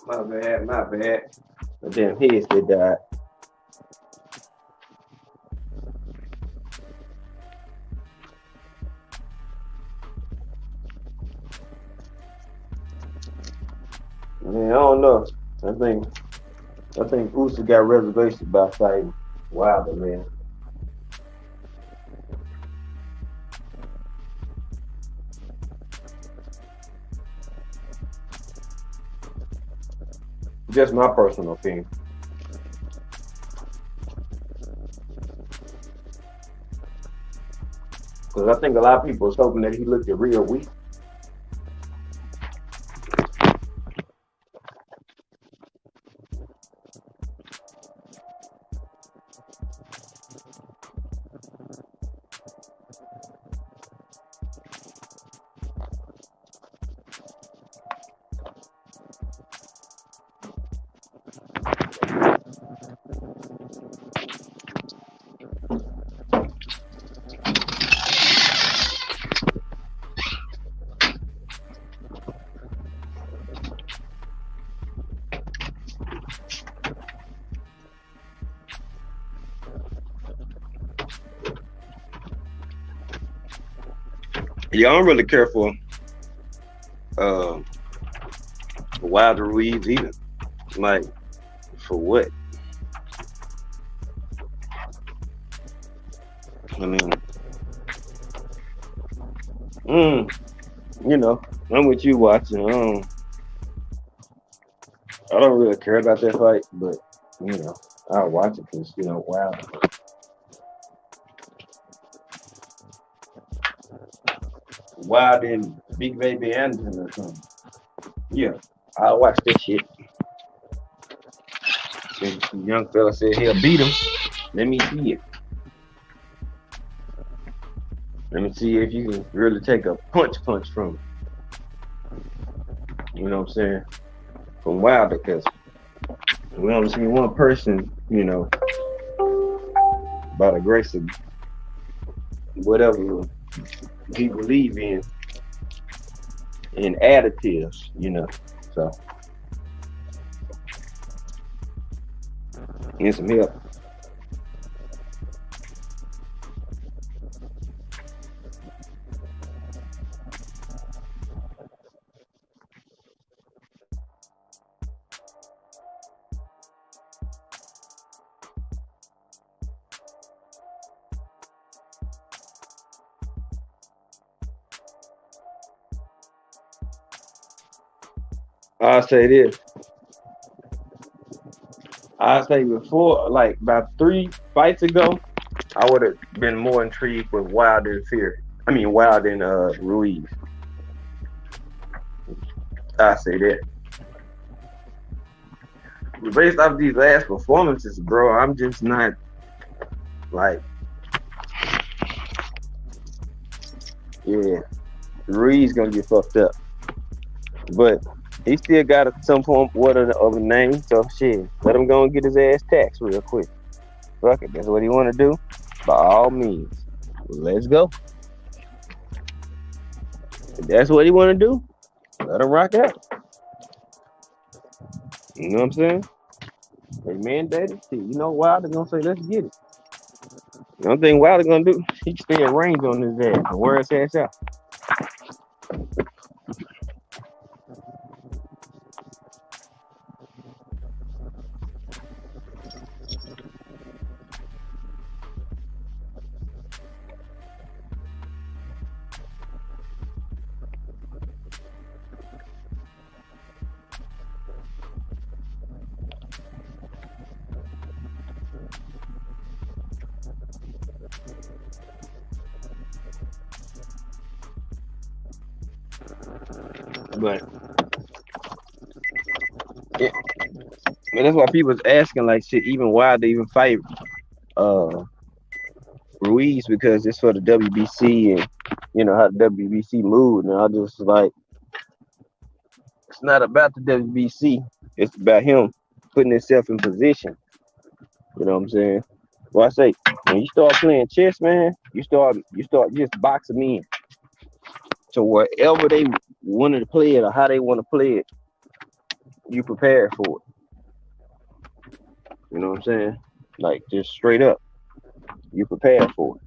My bad, my bad. The damn headset died. Man, I don't know. I think Usyk got reservations about fighting Wilder, man. Just my personal opinion. Because I think a lot of people was hoping that he looked real weak. Yeah, I don't really care uh, for Wilder Ruiz either. Like, for what? I mean, mm, you know, I'm with you watching. I don't really care about that fight, but you know, I'll watch it because Wilder. Wilder and Big Baby Anderson or something. Yeah, I'll watch that shit. If the young fella said he'll beat him, let me see it. Let me see if you can really take a punch from him. You know what I'm saying? From Wilder, because we only seen one person, by the grace of whatever he believe in additives. So, need some help. I'll say this. I'll say before, like about 3 fights ago, I would have been more intrigued with Wilder and Fury. I mean, Wilder and Ruiz. I say that. Based off these last performances, bro, I'm just not like, yeah, Ruiz gonna get fucked up, but he still got some form of a name. So shit, let him go and get his ass taxed real quick. Fuck it, that's what he want to do. By all means, let's go. If that's what he want to do, let him rock out. You know what I'm saying? They mandated. Wilder gonna say, let's get it. The only thing Wilder gonna do, he can stay in range on his ass and wear his ass out. But yeah, man, that's why people's asking like shit. Even Wilder even fight uh Ruiz because it's for the WBC and how the WBC moved. And I just like, it's not about the WBC. It's about him putting himself in position. You know what I'm saying? Well, I say when you start playing chess, man, you start just boxing in to wherever they wanted to play it or how they want to play it. you prepare for it. You know what I'm saying? Like just straight up, you prepare for it.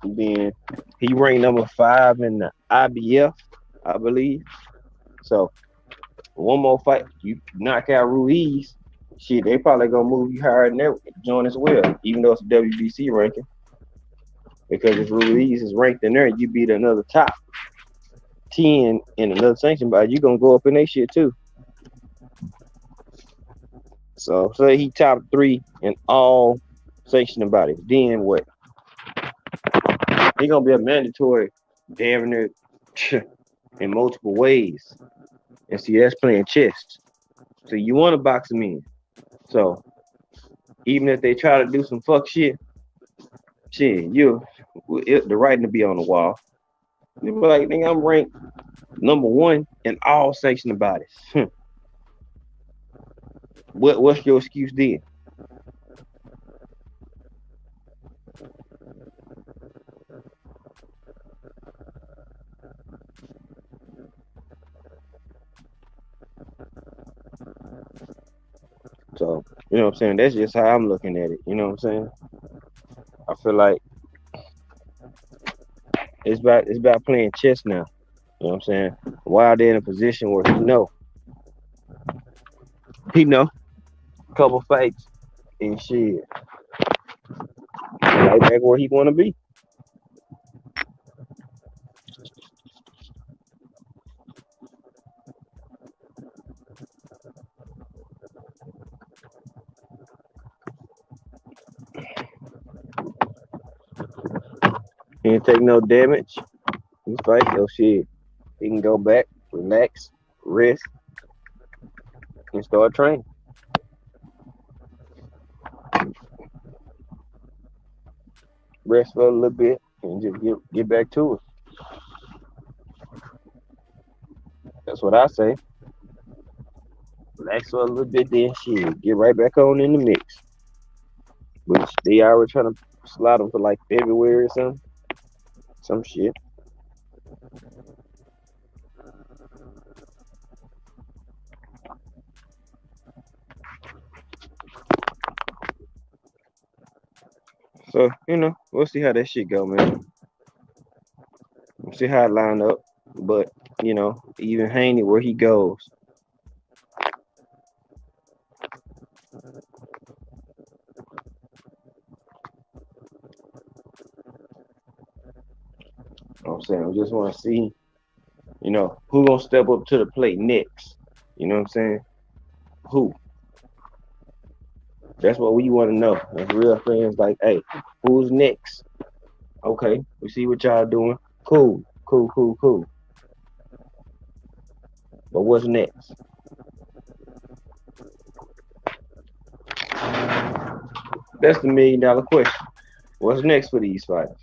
Then he ranked number 5 in the IBF, I believe. So one more fight, you knock out Ruiz, shit, they probably gonna move you higher than that joint as well, even though it's a WBC ranking. Because if Ruiz is ranked in there, you beat another top 10 in another sanction body, you gonna go up in that shit too. So say he top 3 in all sanctioning bodies, then what? He gonna be a mandatory damn near in multiple ways. And see, that's playing chess. So you want to box him in. So even if they try to do some fuck shit, the writing to be on the wall. You be like, nigga, I'm ranked number 1 in all sanctioning bodies. What's your excuse then? So, you know what I'm saying? That's just how I'm looking at it. You know what I'm saying? I feel like it's about playing chess now. You know what I'm saying? While they're in a position where he know a couple fights and shit, right back where he want to be. He didn't take no damage. He fight, so shit. He can go back, relax, rest, and start training. Rest for a little bit and just get back to it. That's what I say. Relax for a little bit, then shit. Get right back on in the mix. Which they already trying to slide them for like February or something. Some shit. So, we'll see how that shit go, man. We'll see how it line up. But, even Haney, where he goes, you know what I'm saying? We just want to see, who gonna step up to the plate next. You know what I'm saying? Who? That's what we want to know. As real fans, like, hey, who's next? Okay, we see what y'all doing. Cool, cool, cool, cool. But what's next? That's the $1 million question. What's next for these fighters?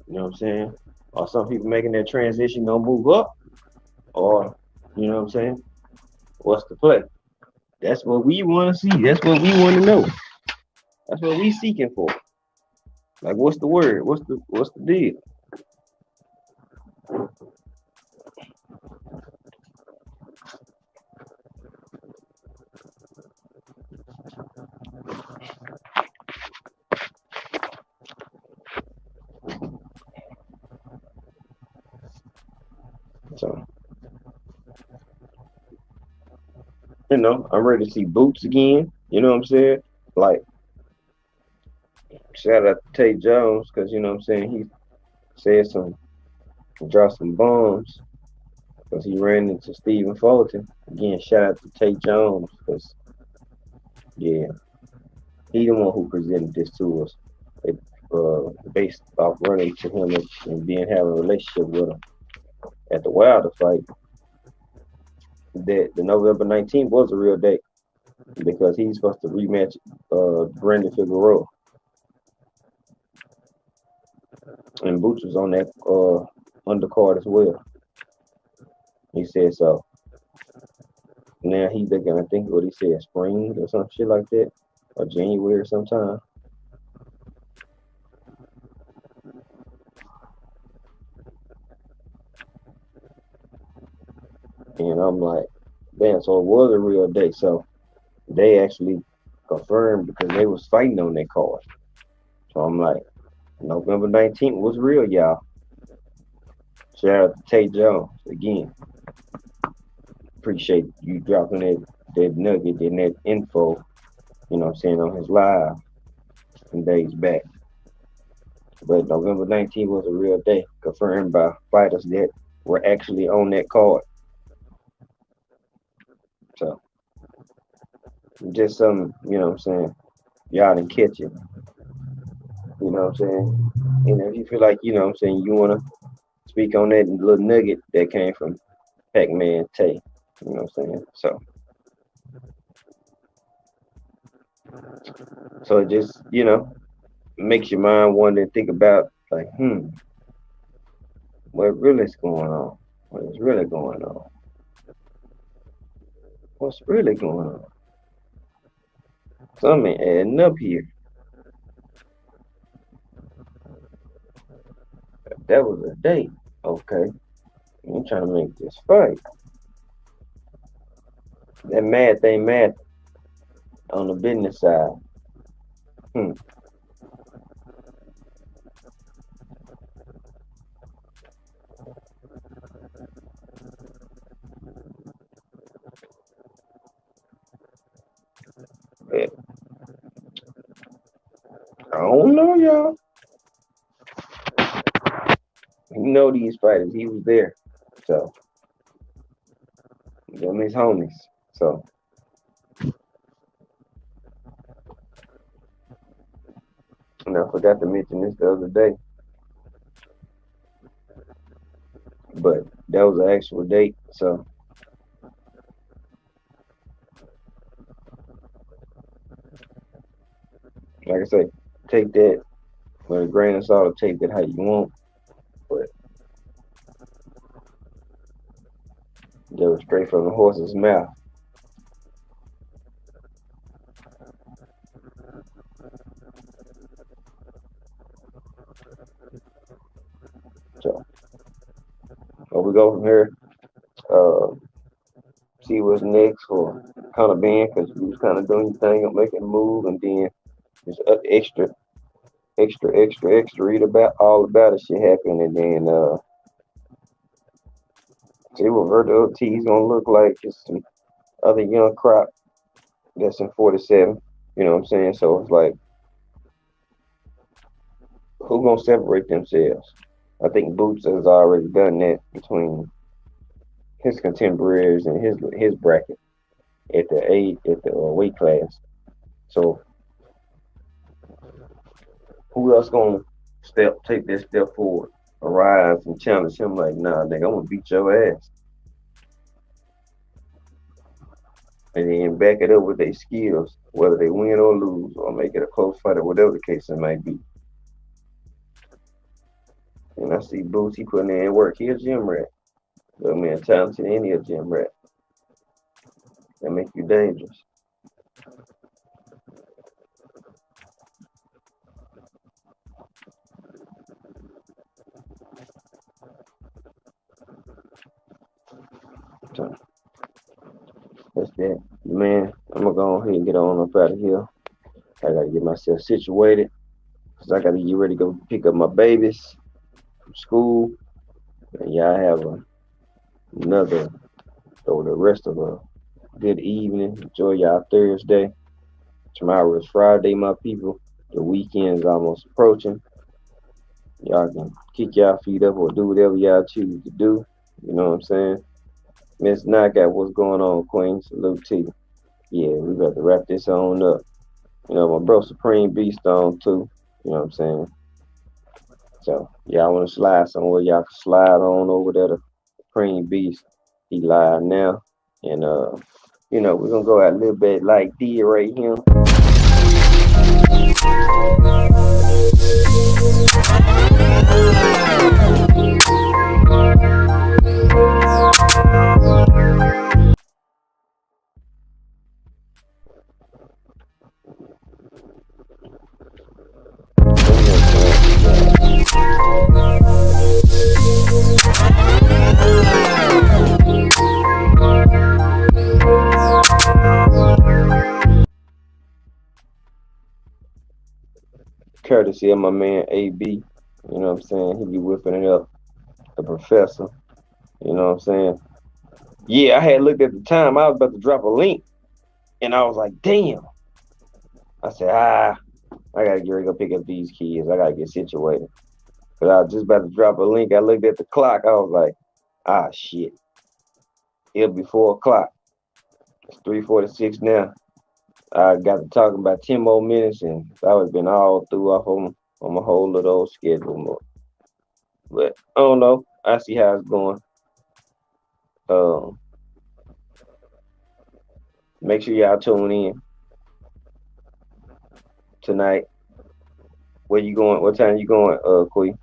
You know what I'm saying? Are some people making that transition gonna move up? Or, you know what I'm saying? What's the play? That's what we want to see. That's what we want to know. That's what we seeking for. Like, what's the word? What's the deal? So, I'm ready to see Boots again. You know what I'm saying? Like, shout out to Tate Jones because you know what I'm saying. He said dropped some bombs because he ran into Stephen Fulton. Again, shout out to Tate Jones because yeah, he the one who presented this to us. It, based off running to him and being having a relationship with him at the Wilder fight. That the November 19th was a real date because he's supposed to rematch Brandon Figueroa, and Boots was on that undercard as well. He said so. Now he's looking, I think what he said, spring or some shit like that, or January sometime. And I'm like, damn, so it was a real day. So they actually confirmed because they was fighting on that card. So I'm like, November 19th was real, y'all. Shout out to Tay Jones again. Appreciate you dropping that nugget and that info, what I'm saying, on his live some days back. But November 19th was a real day, confirmed by fighters that were actually on that card. So just some, what I'm saying, y'all didn't catch it. You know what I'm saying? And if you feel like, what I'm saying, you wanna speak on that little nugget that came from Pac-Man Tay. You know what I'm saying? So it just, makes your mind wonder and think about like, what really is going on? What is really going on? What's really going on? Something adding up here. That was a date. Okay. I'm trying to make this fight. That mad thing mad on the business side. Hmm. Yeah. I don't know, y'all. You know these fighters. He was there. So, them his homies. So, and I forgot to mention this the other day. But that was an actual date. So, like I say, take that with a grain of salt or take that how you want. But that was straight from the horse's mouth. So, where we go from here, uh, see what's next for kind of being because we was kind of doing your thing, making a move, and then just extra read about all about it shit happened, and then see what Virtual T is gonna look like. Just some other young crop that's in 47. You know what I'm saying? So it's like, who gonna separate themselves? I think Boots has already done that between his contemporaries and his bracket at the weight class. So who else gonna take that step forward, arise and challenge him like, nah, nigga, I'm gonna beat your ass, and then back it up with their skills, whether they win or lose, or make it a close fight or whatever the case it might be. And I see Boots, he putting in work. He a gym rat. But man, talented and he a gym rat. That make you dangerous. So that's that. Man, I'm gonna go ahead and get on up out of here. I gotta get myself situated. Cause I gotta get ready to go pick up my babies from school. And y'all have another or the rest of a good evening. Enjoy y'all Thursday. Tomorrow is Friday, my people. The weekend is almost approaching. Y'all can kick y'all feet up or do whatever y'all choose to do. You know what I'm saying? Miss Knockout, what's going on, Queen? Salute to you. Yeah, we got to wrap this on up. My bro Supreme Beast on too. You know what I'm saying? So y'all want to slide somewhere, y'all can slide on over there to Supreme Beast. He live now. And we're gonna go out a little bit like D right here. courtesy of my man AB. You know what I'm saying? He be whipping it up. The professor. You know what I'm saying? Yeah, I had looked at the time. I was about to drop a link, and I was like, damn. I said, I gotta get ready to go pick up these kids. I gotta get situated. Cause I was just about to drop a link. I looked at the clock. I was like, shit. It'll be 4 o'clock. It's 3:46 now. I got to talking about 10 more minutes, and I would have been all through off on my whole little old schedule. But I don't know. I see how it's going. Um, Make sure y'all tune in tonight. Where you going? What time you going, Queen?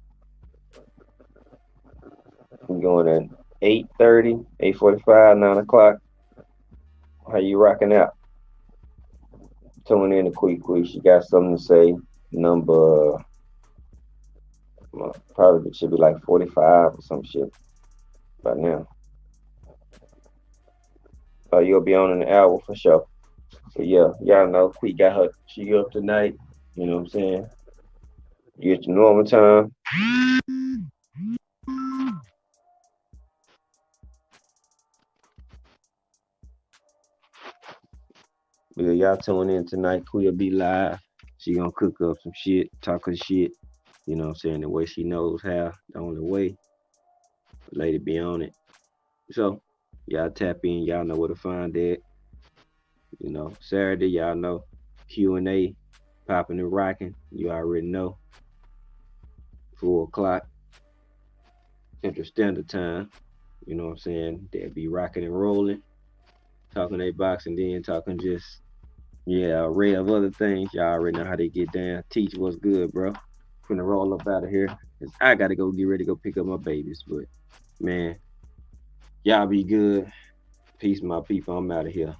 You going at 8:30, 8:45, 9 o'clock? How you rocking out? Tune in to Quee. She got something to say. Number probably should be like 45 or some shit by now. You'll be on in an hour for sure. But yeah, y'all know Quee got her. She up tonight. You know what I'm saying? You get your normal time. But yeah, y'all tune in tonight. Quee'll be live. She gonna cook up some shit, talk her shit. You know what I'm saying? The way she knows how. The only way. Lady be on it. So y'all tap in. Y'all know where to find that. You know, Saturday, y'all know Q&A, popping and rocking. You already know. 4 o'clock Central Standard Time. You know what I'm saying? They'll be rocking and rolling, talking they boxing, then talking just yeah, array of other things. Y'all already know how they get down. Teach what's good, bro. Finna roll up out of here. 'Cause I gotta go get ready to go pick up my babies. But man, y'all be good. Peace, my people. I'm out of here.